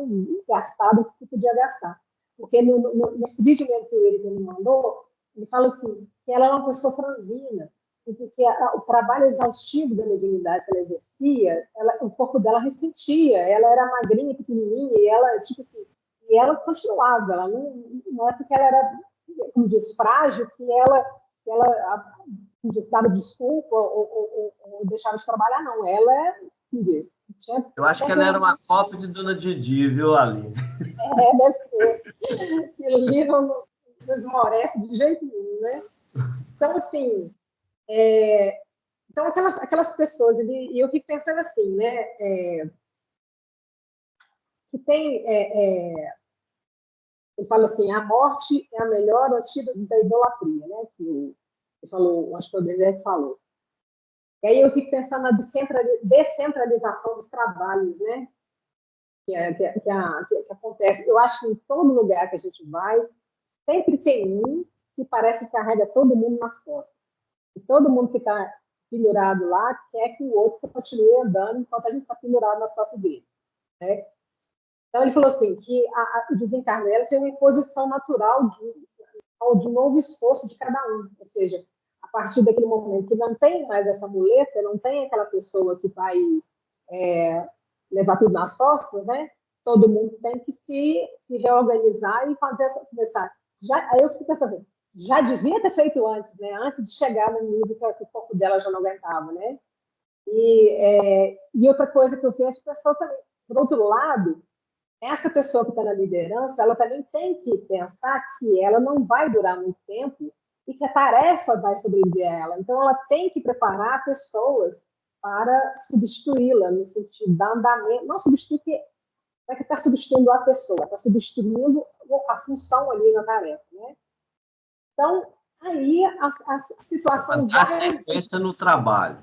gastado o que podia gastar. Porque nesse vídeo que ele me mandou, ele fala assim, que ela era uma pessoa franzina, e que o trabalho exaustivo da mediunidade que ela exercia, o corpo dela ressentia, ela era magrinha, pequenininha, e ela, tipo assim, e ela continuava, ela não é porque ela era, como diz, frágil, que ela dava desculpa ou deixava de trabalhar, não. Ela, como diz, Eu acho que ela era uma cópia de Dona Didi, viu, Aline? Deve ser. Que ali não esmorece de jeito nenhum, né? Então, assim, então aquelas pessoas, e eu fico pensando assim, né? Que tem... ele fala assim, a morte é a melhor antídoto da idolatria, né? Que ele falou, acho que o Dedé falou. E aí eu fico pensando na descentralização dos trabalhos, né? Que acontece. Eu acho que em todo lugar que a gente vai, sempre tem um que parece que carrega todo mundo nas costas. E todo mundo que está pendurado lá quer que o outro continue andando enquanto a gente está pendurado nas costas dele. Né? Então, ele falou assim, que o desencarne é uma imposição natural de um novo esforço de cada um. Ou seja, a partir daquele momento que não tem mais essa muleta, não tem aquela pessoa que vai levar tudo nas costas, né? Todo mundo tem que se reorganizar e começar. Aí eu fico pensando, já devia ter feito antes, né? Antes de chegar no nível que o corpo dela já não aguentava, né? E outra coisa que eu vejo a pessoa também. Por outro lado, essa pessoa que está na liderança, ela também tem que pensar que ela não vai durar muito tempo e que a tarefa vai sobreviver a ela. Então, ela tem que preparar pessoas para substituí-la, no sentido da andamento, não substituir, não é que está substituindo a pessoa, está substituindo a função ali na tarefa, né? Então, aí a situação vai... A sequência no trabalho.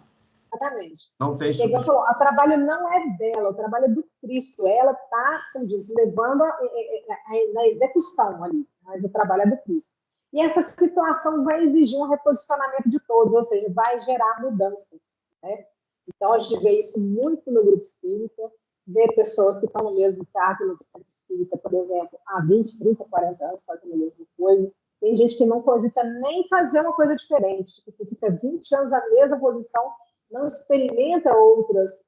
Exatamente. Não tem substituição. O trabalho não é dela, o trabalho é do Cristo. Ela está, como diz, levando na execução ali, mas o trabalho é do Cristo. E essa situação vai exigir um reposicionamento de todos, ou seja, vai gerar mudança. Né? Então, a gente vê isso muito no grupo espírita, vê pessoas que estão no mesmo cargo no grupo espírita, por exemplo, há 20, 30, 40 anos fazendo a mesma coisa. Tem gente que não cogita nem fazer uma coisa diferente, que você fica 20 anos na mesma posição, não experimenta outras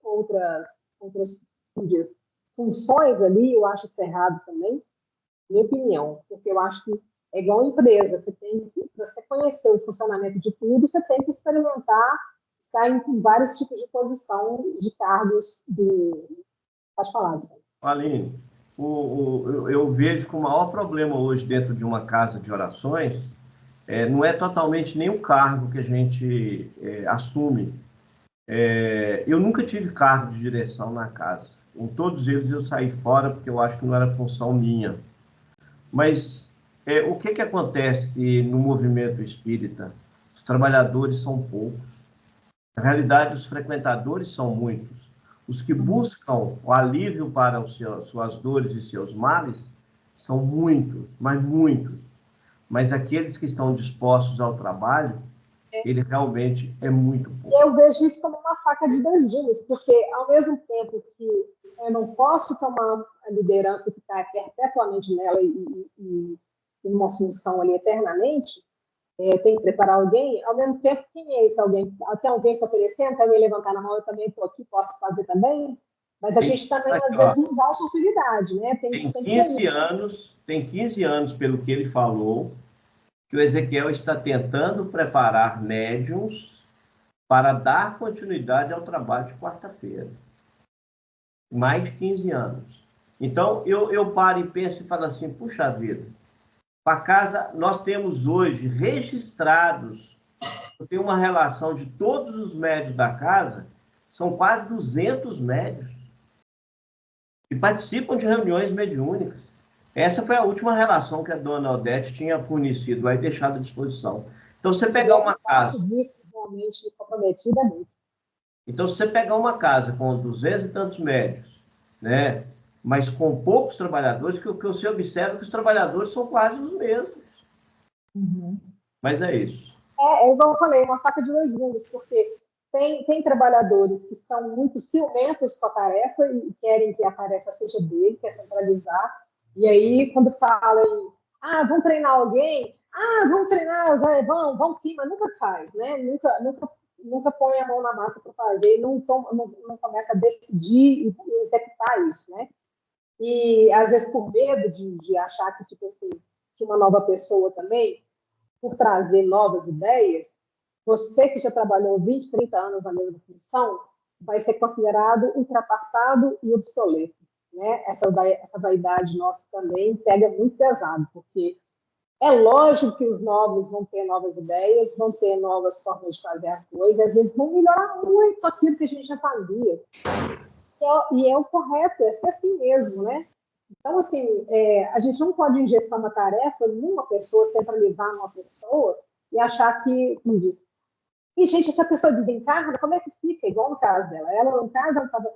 como diz, funções ali, eu acho isso errado também, minha opinião, porque eu acho que é igual empresa, para você conhecer o funcionamento de tudo, você tem que experimentar, estar em vários tipos de posição, de cargos, pode falar, Sérgio. Aline, eu vejo que o maior problema hoje dentro de uma casa de orações não é totalmente nem o cargo que a gente assume. Eu nunca tive cargo de direção na casa. Em todos eles eu saí fora porque eu acho que não era função minha. Mas o que acontece no movimento espírita? Os trabalhadores são poucos. Na realidade, os frequentadores são muitos. Os que buscam o alívio para suas dores e seus males são muitos, mas muitos. Mas aqueles que estão dispostos ao trabalho, ele realmente é muito pouco. Eu vejo isso como uma faca de dois gumes, porque ao mesmo tempo que eu não posso tomar a liderança e ficar perpetuamente nela e uma função ali eternamente, eu tenho que preparar alguém, ao mesmo tempo, quem é esse alguém? Tem alguém se oferecendo, quer me levantar na mão, eu também estou aqui, posso fazer também? Mas a gente também, às vezes, não dá oportunidade, né? Tem 15 anos, pelo que ele falou, que o Ezequiel está tentando preparar médiums para dar continuidade ao trabalho de quarta-feira. Mais de 15 anos. Então, eu paro e penso e falo assim, puxa vida, para casa, nós temos hoje registrados, eu tenho uma relação de todos os médios da casa, são quase 200 médios que participam de reuniões mediúnicas. Essa foi a última relação que a dona Odete tinha fornecido lá e deixado à disposição. Então, você pegar uma casa... realmente comprometida muito. Então, se você pegar uma casa com 200 e tantos médios, né, mas com poucos trabalhadores, que você observa que os trabalhadores são quase os mesmos. Uhum. Mas é isso. Igual eu falei, uma faca de dois gumes, porque tem trabalhadores que são muito ciumentos com a tarefa e querem que a tarefa seja dele, quer centralizar. E aí, quando falam, vamos treinar alguém, vamos treinar, vamos sim, mas nunca faz, né? Nunca põe a mão na massa para fazer, não começa a decidir e executar isso, né? E, às vezes, por medo de achar que, tipo assim, que uma nova pessoa também, por trazer novas ideias, você que já trabalhou 20, 30 anos na mesma função, vai ser considerado ultrapassado e obsoleto, né? Essa vaidade nossa também pega muito pesado, porque é lógico que os novos vão ter novas ideias, vão ter novas formas de fazer a coisa, às vezes vão melhorar muito aquilo que a gente já fazia. E é o correto, é ser assim mesmo, né? Então, assim, a gente não pode engessar uma tarefa numa pessoa, centralizar numa pessoa e achar que, como diz, e, gente, essa pessoa desencarna, como é que fica? Igual no caso dela. Ela, no caso, ela estava...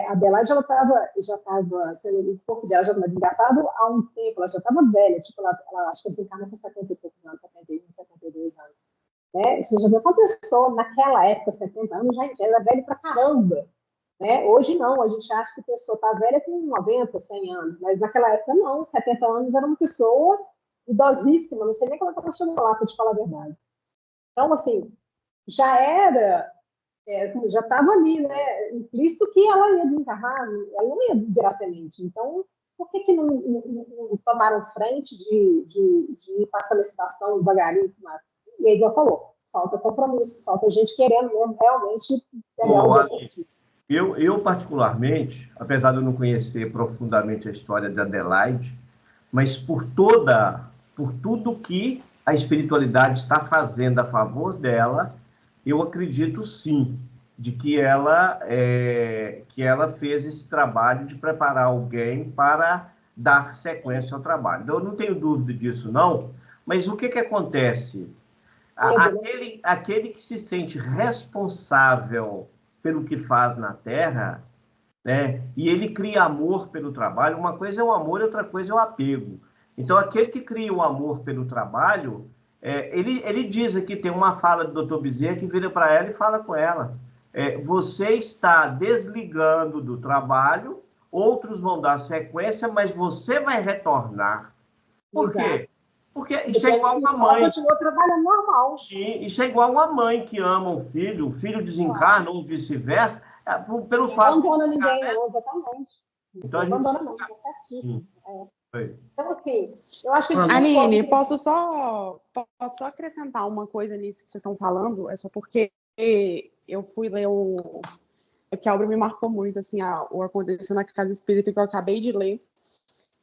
a Adelaide, já estava sendo... O corpo dela já estava desgastado há um tempo, ela já estava velha, tipo, ela acho que desencarna com 70 e poucos anos, 71, 72 anos. Né? Você já viu uma pessoa, naquela época, 70 anos, gente, ela é velha pra caramba. Né? Hoje não, a gente acha que a pessoa está velha com 90, 100 anos, mas naquela época não, 70 anos era uma pessoa idosíssima, não sei nem como ela chegou lá, para te falar a verdade. Então, assim, já era, já estava ali, né, implícito que ela ia desencarnar, ela não ia virar semente. Então, por que não tomaram frente de ir passando esse bastão devagarinho? E aí, igual falou, falta compromisso, falta gente querendo mesmo realmente pegar o objetivo. Eu, particularmente, apesar de eu não conhecer profundamente a história de Adelaide, mas por tudo que a espiritualidade está fazendo a favor dela, eu acredito sim, de que ela fez esse trabalho de preparar alguém para dar sequência ao trabalho. Então, eu não tenho dúvida disso, não, mas o que acontece? Aquele que se sente responsável pelo que faz na Terra, né? E ele cria amor pelo trabalho. Uma coisa é o amor, outra coisa é o apego. Então, aquele que cria o amor pelo trabalho, ele diz aqui, tem uma fala do Dr. Bezerra que vira para ela e fala com ela, você está desligando do trabalho, outros vão dar sequência, mas você vai retornar. Por quê? Porque isso é igual uma mãe. Continua trabalhando normal. Sim, isso é igual uma mãe que ama o filho desencarna ou vice-versa, pelo fato de... Não abandona ninguém, não, exatamente. Então, não abandona não, é certíssimo. Então, assim, eu acho que... Aline, posso só acrescentar uma coisa nisso que vocês estão falando? É só porque eu fui ler o que a obra me marcou muito, assim, o Aconteceu na Casa Espírita, que eu acabei de ler.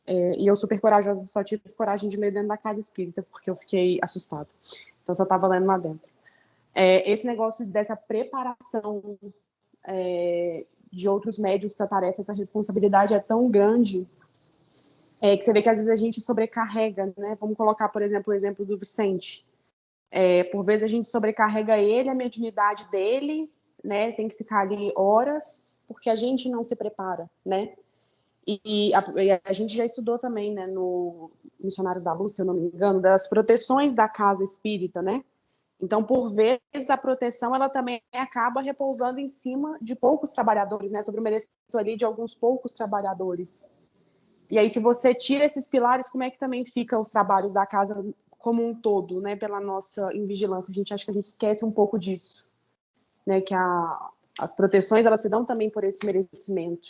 E eu super corajosa, só tive coragem de ler dentro da Casa Espírita, porque eu fiquei assustada. Então, eu só estava lendo lá dentro. Esse negócio dessa preparação de outros médios para a tarefa, essa responsabilidade é tão grande que você vê que às vezes a gente sobrecarrega, né? Vamos colocar, por exemplo, o exemplo do Vicente. Por vezes a gente sobrecarrega ele, a mediunidade dele, né? Tem que ficar ali horas, porque a gente não se prepara, né? E a gente já estudou também, né, no Missionários da Luz, se eu não me engano, das proteções da casa espírita, né? Então, por vezes, a proteção, ela também acaba repousando em cima de poucos trabalhadores, né? Sobre o merecimento ali de alguns poucos trabalhadores. E aí, se você tira esses pilares, como é que também ficam os trabalhos da casa como um todo, né? Pela nossa invigilância. A gente acha que a gente esquece um pouco disso, né? Que As proteções, elas se dão também por esse merecimento.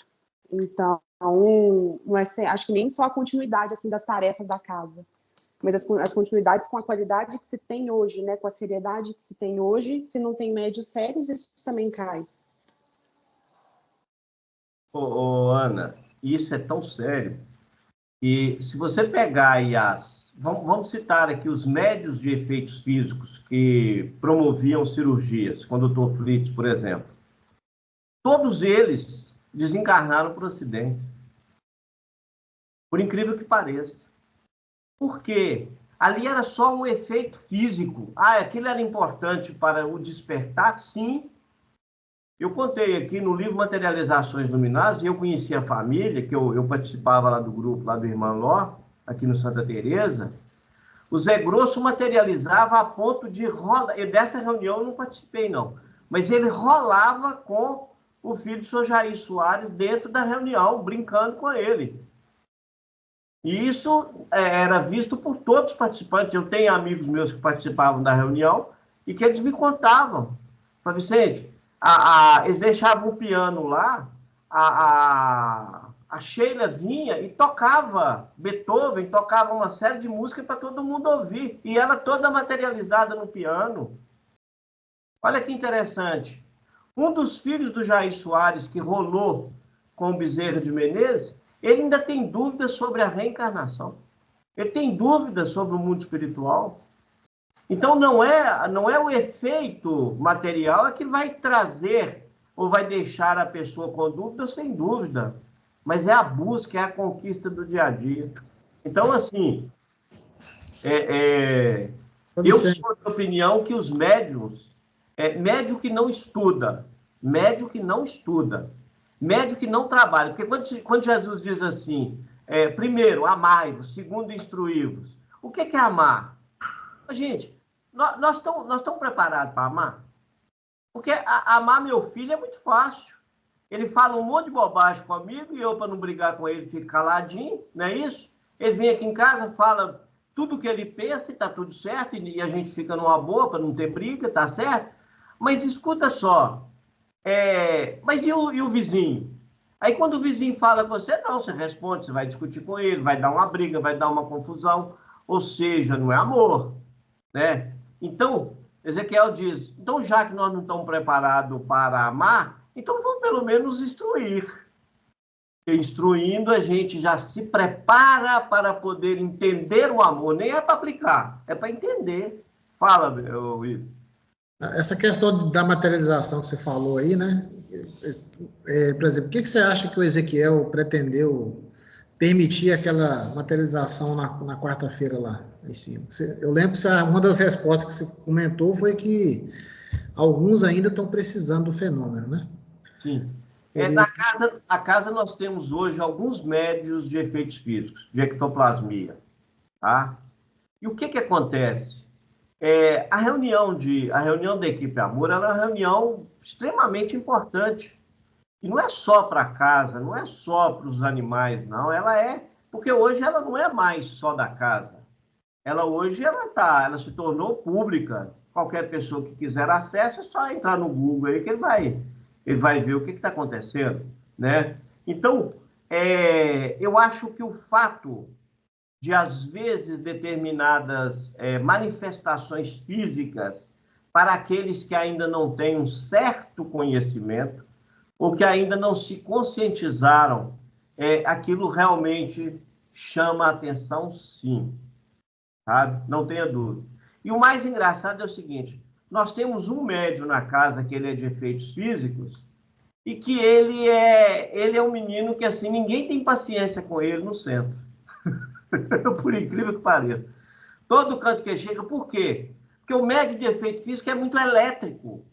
Então, não é, acho que nem só a continuidade assim, das tarefas da casa, mas as continuidades com a qualidade que se tem hoje, né, com a seriedade que se tem hoje. Se não tem médios sérios, isso também cai. Ana, isso é tão sério que, se você pegar aí vamos citar aqui os médios de efeitos físicos que promoviam cirurgias, com o Dr. Fritz, por exemplo. Todos eles desencarnaram por acidentes. Por incrível que pareça. Por quê? Ali era só um efeito físico. Aquilo era importante para o despertar? Sim. Eu contei aqui no livro Materializações Luminosas, e eu conheci a família, que eu participava lá do grupo, lá do Irmão Ló, aqui no Santa Teresa. O Zé Grosso materializava a ponto de rolar. E dessa reunião eu não participei, não. Mas ele rolava com o filho do senhor Jair Soares dentro da reunião, brincando com ele. E isso era visto por todos os participantes. Eu tenho amigos meus que participavam da reunião e que eles me contavam. Falei, Vicente, eles deixavam o piano lá, a Sheila vinha e tocava Beethoven, tocava uma série de músicas para todo mundo ouvir. E ela toda materializada no piano. Olha que interessante. Um dos filhos do Jair Soares, que rolou com o Bezerra de Menezes, ele ainda tem dúvidas sobre a reencarnação. Ele tem dúvidas sobre o mundo espiritual. Então, não é o efeito material que vai trazer ou vai deixar a pessoa com dúvida ou sem dúvida, mas é a busca, é a conquista do dia a dia. Então, assim, eu sou da opinião que os médiuns, médium que não estuda, médium que não trabalha, porque quando Jesus diz assim, primeiro, amai-vos, segundo, instruí-vos, o que é amar? Gente, nós estamos preparados para amar? Porque amar meu filho é muito fácil. Ele fala um monte de bobagem comigo e eu, para não brigar com ele, fico caladinho, não é isso? Ele vem aqui em casa, fala tudo o que ele pensa e está tudo certo, e a gente fica numa boa para não ter briga, tá certo? Mas escuta só, mas e o vizinho? Aí quando o vizinho fala com você, não, você responde, você vai discutir com ele, vai dar uma briga, vai dar uma confusão, ou seja, não é amor, né? Então, Ezequiel diz, então já que nós não estamos preparados para amar, então vamos pelo menos instruir. E instruindo, a gente já se prepara para poder entender o amor, nem é para aplicar, é para entender. Fala, Will. Essa questão da materialização que você falou aí, né? Por exemplo, o que você acha que o Ezequiel pretendeu permitir aquela materialização na quarta-feira lá em cima? Eu lembro que uma das respostas que você comentou foi que alguns ainda estão precisando do fenômeno, né? Sim. Na casa nós temos hoje alguns médios de efeitos físicos, de ectoplasmia, tá? E o que acontece? A reunião da equipe Amor ela é uma reunião extremamente importante. E não é só para casa, não é só para os animais, não. Porque hoje ela não é mais só da casa. Ela se tornou pública. Qualquer pessoa que quiser acesso é só entrar no Google aí que ele vai ver o que está acontecendo, né? Então, eu acho que o fato de, às vezes, determinadas manifestações físicas para aqueles que ainda não têm um certo conhecimento ou que ainda não se conscientizaram, aquilo realmente chama a atenção, sim, sabe? Não tenha dúvida. E o mais engraçado é o seguinte, nós temos um médium na casa que ele é de efeitos físicos e que ele é um menino que, assim, ninguém tem paciência com ele no centro. Por incrível que pareça. Todo canto que ele chega, por quê? Porque o médium de efeito físico é muito elétrico.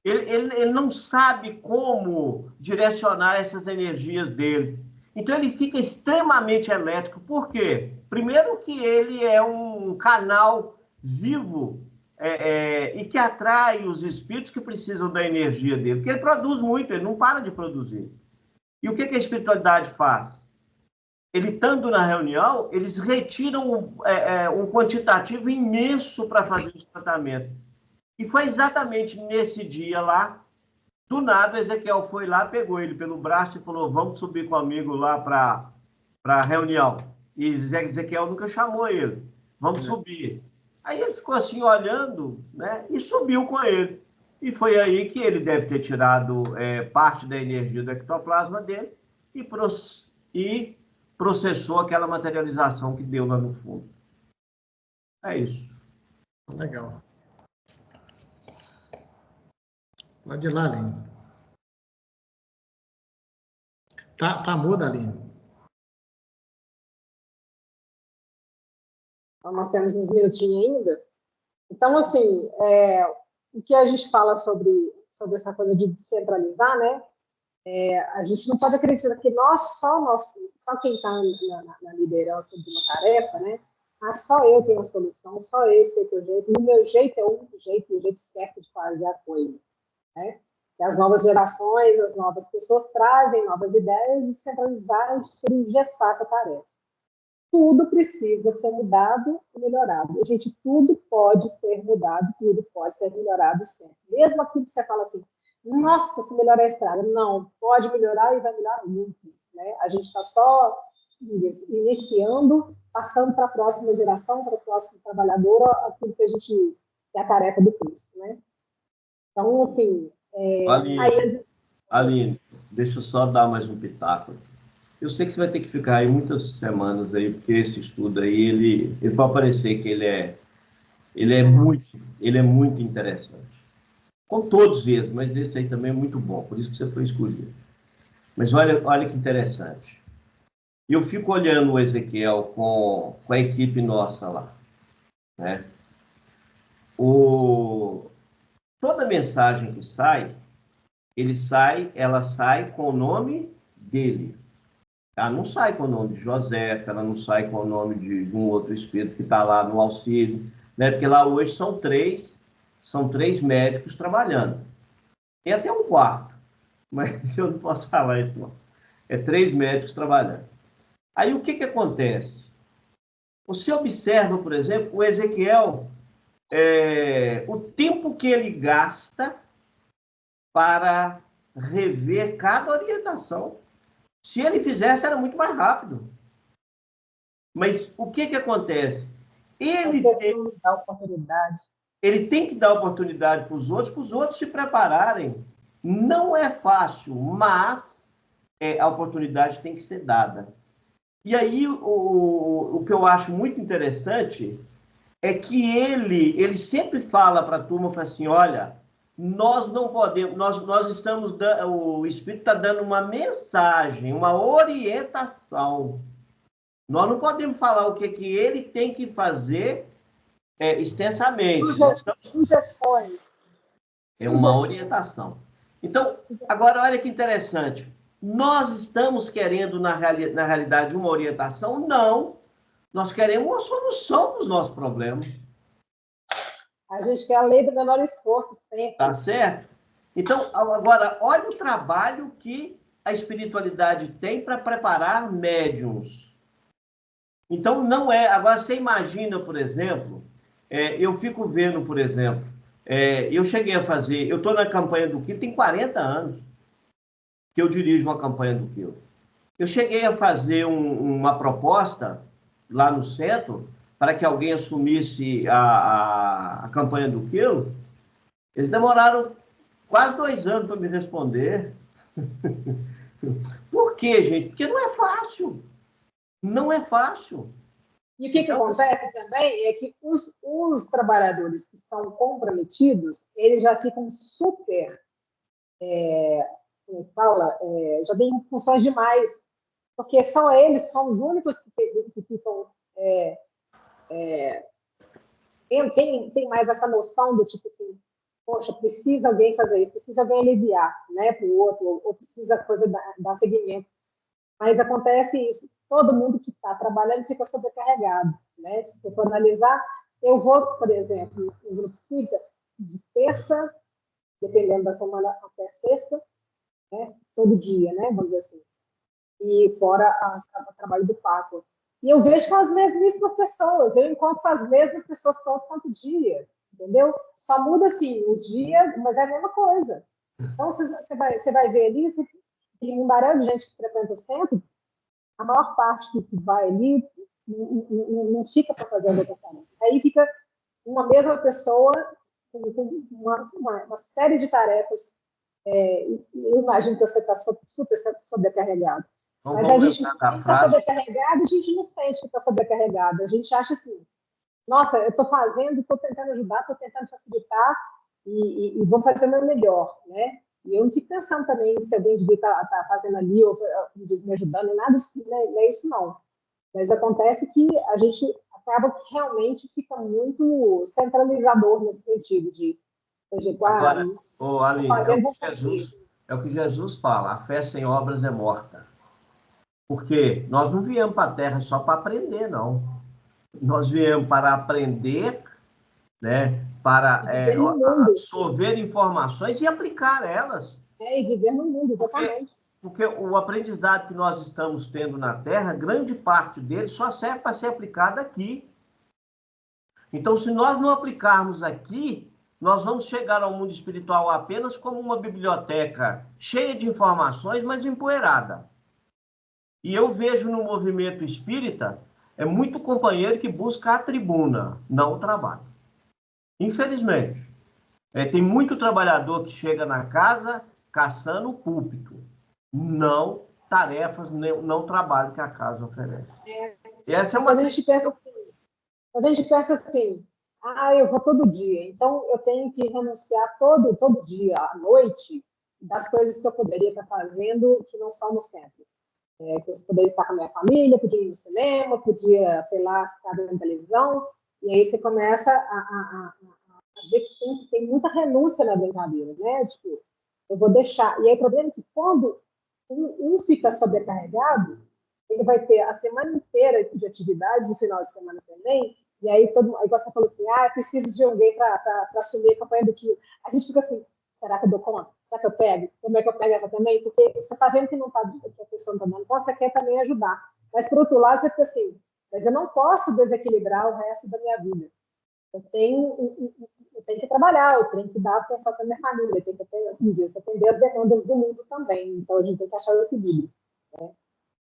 Ele não sabe como direcionar essas energias dele. Então, ele fica extremamente elétrico. Por quê? Primeiro que ele é um canal vivo e que atrai os espíritos que precisam da energia dele. Porque ele produz muito, ele não para de produzir. E o que a espiritualidade faz? Ele, estando na reunião, eles retiram um quantitativo imenso para fazer esse tratamento. E foi exatamente nesse dia lá Do nada, Ezequiel foi lá, pegou ele pelo braço e falou, vamos subir comigo lá para a reunião. E Ezequiel nunca chamou ele. Vamos subir. Aí ele ficou assim, olhando, né? E subiu com ele. E foi aí que ele deve ter tirado parte da energia do ectoplasma dele e processou aquela materialização que deu lá no fundo. É isso. Legal. Pode ir lá, Aline. Tá muda, Aline. Então, nós temos uns minutinhos ainda. Então, assim, o que a gente fala sobre essa coisa de descentralizar, né? A gente não pode acreditar que só quem está na liderança de uma tarefa, né? Só eu tenho a solução, só eu sei o jeito, e o meu jeito é o único jeito, o jeito certo de fazer a coisa, né? E as novas gerações, as novas pessoas trazem novas ideias de centralizar e engessar essa tarefa. Tudo precisa ser mudado e melhorado. Gente, tudo pode ser mudado, tudo pode ser melhorado sempre. Mesmo aquilo que você fala assim, nossa, se melhorar a estrada. Não, pode melhorar e vai melhorar muito. Né? A gente está só iniciando, passando para a próxima geração, para o próximo trabalhador, aquilo que a gente é a tarefa do curso. Né? Então, assim... Aline, deixa eu só dar mais um pitaco. Eu sei que você vai ter que ficar aí muitas semanas aí, porque esse estudo aí, ele vai parecer que ele é muito interessante. Com todos eles, mas esse aí também é muito bom, por isso que você foi escolhido. Mas olha que interessante. Eu fico olhando o Ezequiel com a equipe nossa lá, né? Toda mensagem que sai, ela sai com o nome dele. Ela não sai com o nome de José, ela não sai com o nome de um outro espírito que está lá no auxílio, né? Porque lá hoje são três médicos trabalhando. Tem até um quarto, mas eu não posso falar isso não. É 3 médicos trabalhando. Aí o que acontece? Você observa, por exemplo, o Ezequiel, o tempo que ele gasta para rever cada orientação. Se ele fizesse, era muito mais rápido. Mas o que acontece? Ele tem que dar oportunidade para os outros se prepararem. Não é fácil, mas a oportunidade tem que ser dada. E aí, o que eu acho muito interessante é que ele sempre fala para a turma, fala assim, olha, nós não podemos, nós estamos dando, o Espírito está dando uma mensagem, uma orientação. Nós não podemos falar o que ele tem que fazer extensamente. Sugestões. É uma orientação. Então, agora, olha que interessante. Nós estamos querendo, na realidade, uma orientação? Não. Nós queremos uma solução dos nossos problemas. A gente quer a lei do menor esforço sempre. Tá certo? Então, agora, olha o trabalho que a espiritualidade tem para preparar médiums. Então, não é... Agora, você imagina, por exemplo, eu fico vendo, por exemplo, eu cheguei a fazer... Eu estou na campanha do Quilo, tem 40 anos que eu dirijo uma campanha do Quilo. Eu cheguei a fazer uma proposta lá no centro para que alguém assumisse a campanha do Quilo. Eles demoraram quase 2 anos para me responder. Por quê, gente? Porque não é fácil. Não é fácil. E o que acontece também é que os trabalhadores que são comprometidos, eles já ficam super, já têm funções demais, porque só eles são os únicos que ficam... tem mais essa noção do tipo assim, poxa, precisa alguém fazer isso, precisa alguém aliviar, né, para o outro, ou precisa a coisa dar seguimento. Mas acontece isso, todo mundo que está trabalhando fica sobrecarregado, né? Se você for analisar, eu vou, por exemplo, no grupo espírita, de terça, dependendo da semana, até sexta, né? Todo dia, né? Vamos dizer assim. E fora o trabalho do Paco. E eu vejo com as mesmas pessoas, eu encontro com as mesmas pessoas todo santo dia, entendeu? Só muda, assim, o dia, mas é a mesma coisa. Então, você vai ver ali, tem um barulho de gente que frequenta o centro, a maior parte que vai ali não fica para fazer a votação. Aí fica uma mesma pessoa com uma série de tarefas. Eu imagino que você está super sobrecarregado. Então, Mas a vamos gente lembrar da está frase. sobrecarregado, a gente não sente que está sobrecarregado. A gente acha assim, nossa, eu estou fazendo, estou tentando ajudar, estou tentando facilitar e vou fazer o meu melhor, né? E eu não fico pensando também se alguém devia estar fazendo ali ou me ajudando, nada, não é isso não. Mas acontece que a gente acaba que realmente fica muito centralizador nesse sentido de, por exemplo, Agora, vou Aline, fazer, vou fazer. É o que Jesus fala, a fé sem obras é morta. Porque nós não viemos para a Terra só para aprender, não. Nós viemos para aprender, né, para E viver no mundo. absorver informações e aplicar elas. E viver no mundo, exatamente. Porque o aprendizado que nós estamos tendo na Terra, grande parte dele só serve para ser aplicado aqui. Então, se nós não aplicarmos aqui, nós vamos chegar ao mundo espiritual apenas como uma biblioteca cheia de informações, mas empoeirada. E eu vejo no movimento espírita, muito companheiro que busca a tribuna, não o trabalho. Infelizmente. Tem muito trabalhador que chega na casa caçando o púlpito. Não tarefas, não trabalho que a casa oferece. E essa é uma... A gente pensa assim, eu vou todo dia, então eu tenho que renunciar todo dia, à noite, das coisas que eu poderia estar fazendo que não são no centro. Eu poderia estar com a minha família, podia ir no cinema, podia, sei lá, ficar vendo televisão, e aí você começa a ver que tem muita renúncia na brincadeira, né? Tipo, eu vou deixar. E aí o problema é que quando um fica sobrecarregado, ele vai ter a semana inteira de atividades, no final de semana também, e aí aí você falou assim, preciso de alguém para assumir a campanha do quilo. A gente fica assim, será que eu dou conta? Será que eu pego? Como é que eu pego essa também? Porque você está vendo que não tá, que a pessoa não está dando conta, você quer também ajudar. Mas, por outro lado, você fica assim, mas eu não posso desequilibrar o resto da minha vida. Eu tenho que trabalhar, eu tenho que dar atenção para minha família, eu tenho que atender as demandas do mundo também. Então, a gente tem que achar o equilíbrio. Né?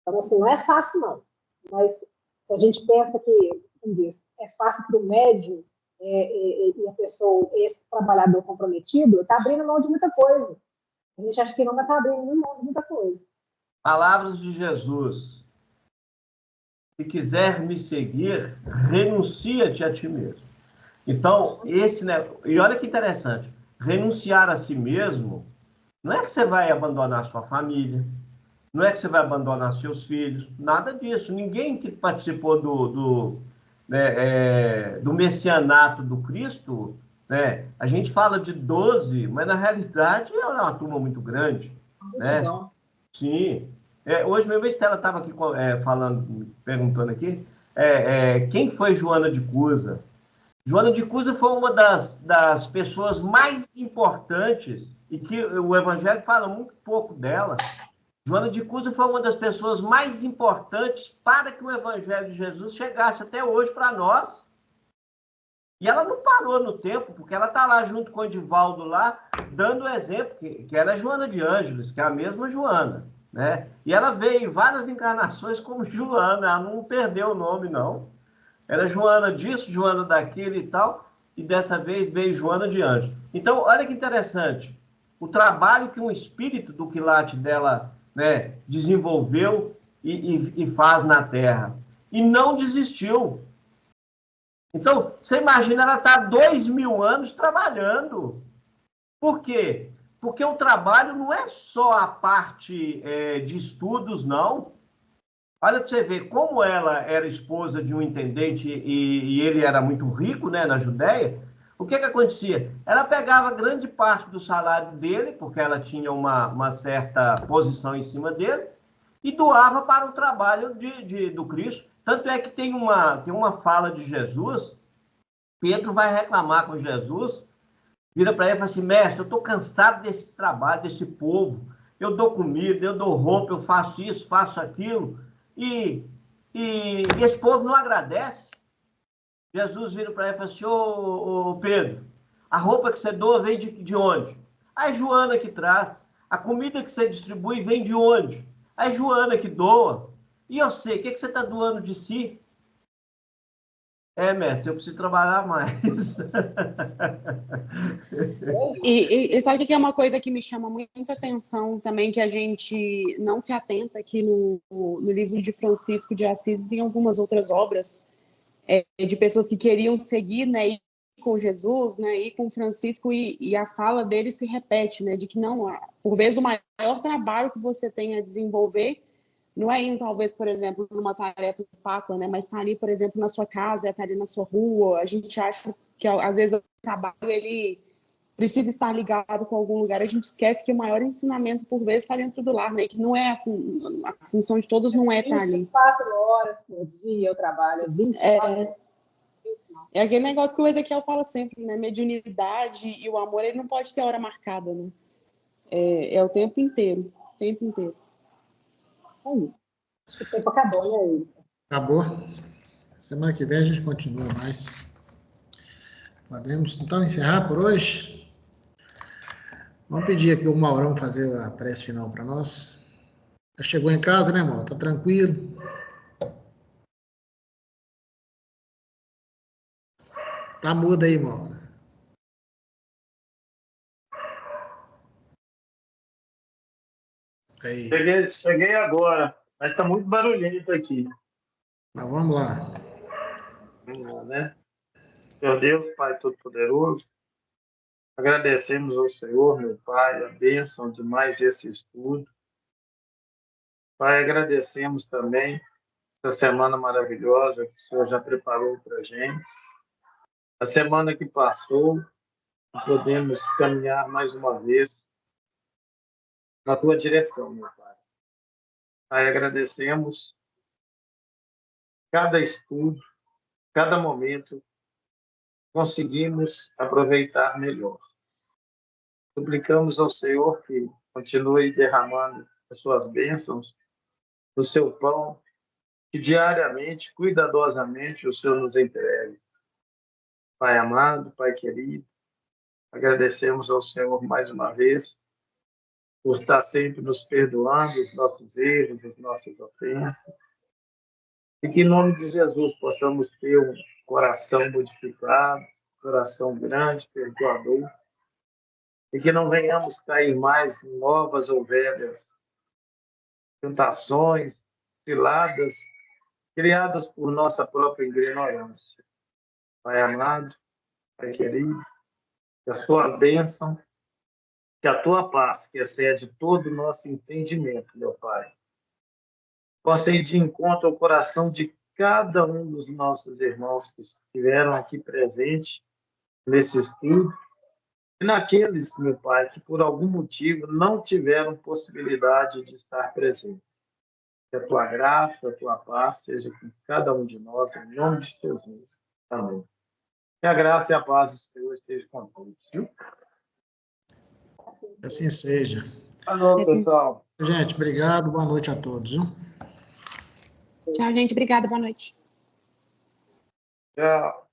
Então, assim, não é fácil, não. Mas se a gente pensa que, como diz, é fácil para o médium e a pessoa, esse trabalhador comprometido, está abrindo mão de muita coisa. A gente acha que não vai estar abrindo mão de muita coisa. Palavras de Jesus. Se quiser me seguir, renuncia-te a ti mesmo. Então, e olha que interessante, renunciar a si mesmo não é que você vai abandonar sua família, não é que você vai abandonar seus filhos, nada disso. Ninguém que participou do messianato do Cristo, né? A gente fala de 12, mas na realidade é uma turma muito grande. Né? Sim. Hoje mesmo a Estela estava aqui falando, perguntando aqui, quem foi Joana de Cusa? Joana de Cusa foi uma das pessoas mais importantes e que o Evangelho fala muito pouco dela. Joana de Cusa foi uma das pessoas mais importantes para que o Evangelho de Jesus chegasse até hoje para nós. E ela não parou no tempo, porque ela está lá junto com o Edivaldo lá, dando o exemplo, que ela é Joana de Ângeles, que é a mesma Joana. Né? E ela veio em várias encarnações como Joana, ela não perdeu o nome, não. Era Joana disso, Joana daquilo e tal, e dessa vez veio Joana de Anjos. Então, olha que interessante. O trabalho que um espírito do quilate dela, né, desenvolveu e faz na Terra. E não desistiu. Então, você imagina, ela está há 2000 anos trabalhando. Por quê? Porque o trabalho não é só a parte de estudos, não. Olha para você ver como ela era esposa de um intendente e ele era muito rico, né, na Judéia. O que acontecia? Ela pegava grande parte do salário dele, porque ela tinha uma certa posição em cima dele, e doava para o trabalho do Cristo. Tanto é que tem uma fala de Jesus, Pedro vai reclamar com Jesus, vira para ele e fala assim, mestre, eu estou cansado desse trabalho, desse povo. Eu dou comida, eu dou roupa, eu faço isso, faço aquilo. E esse povo não agradece. Jesus vira para ele e fala assim, ô Pedro, a roupa que você doa vem de onde? A Joana que traz. A comida que você distribui vem de onde? A Joana que doa. E eu sei, o que você está doando de si? Mestre, eu preciso trabalhar mais. E sabe o que é uma coisa que me chama muita atenção também, que a gente não se atenta aqui no livro de Francisco de Assis, e tem algumas outras obras de pessoas que queriam seguir, né, ir com Jesus, né, ir com Francisco, e a fala dele se repete, né, de que não, por vezes o maior trabalho que você tem a desenvolver não é indo, talvez, por exemplo, numa tarefa de Páscoa, né, mas estar ali, por exemplo, na sua casa, estar ali na sua rua. A gente acha que, às vezes, o trabalho, ele precisa estar ligado com algum lugar. A gente esquece que o maior ensinamento, por vezes, está dentro do lar, né, que não é a função de todos não é estar ali. 24 horas por dia eu trabalho, 24 horas. É aquele negócio que o Ezequiel fala sempre, né? Mediunidade e o amor, ele não pode ter hora marcada, né? É o tempo inteiro, o tempo inteiro. É isso. Acho que o tempo acabou, né, Ilka? Acabou. Semana que vem a gente continua mais. Podemos, então, encerrar por hoje? Vamos pedir aqui o Maurão fazer a prece final para nós. Já chegou em casa, né, Mauro? Tá tranquilo? Tá mudo aí, Mauro. Aí. Cheguei agora, mas está muito barulhento aqui. Mas vamos lá. Vamos lá, né? Meu Deus, Pai Todo-Poderoso, agradecemos ao Senhor, meu Pai, a bênção de mais esse estudo. Pai, agradecemos também essa semana maravilhosa que o Senhor já preparou para a gente. A semana que passou, podemos caminhar mais uma vez na tua direção, meu Pai. Pai, agradecemos cada estudo, cada momento, conseguimos aproveitar melhor. Suplicamos ao Senhor que continue derramando as suas bênçãos do seu pão, que diariamente, cuidadosamente, o Senhor nos entregue. Pai amado, Pai querido, agradecemos ao Senhor mais uma vez por estar sempre nos perdoando os nossos erros, as nossas ofensas, e que, em nome de Jesus, possamos ter um coração modificado, coração grande, perdoador, e que não venhamos cair mais em novas ou velhas tentações, ciladas, criadas por nossa própria ignorância. Pai amado, Pai querido, que a tua bênção, que a tua paz, que excede todo o nosso entendimento, meu Pai, possa ir de encontro ao coração de cada um dos nossos irmãos que estiveram aqui presentes nesse estudo, e naqueles, meu Pai, que por algum motivo não tiveram possibilidade de estar presentes. Que a tua graça, a tua paz seja com cada um de nós, em nome de Jesus. Amém. Que a graça e a paz do Senhor estejam com todos. Viu? Assim seja. Alô, pessoal. Gente, obrigado. Boa noite a todos. Viu? Tchau, gente. Obrigada. Boa noite. Tchau.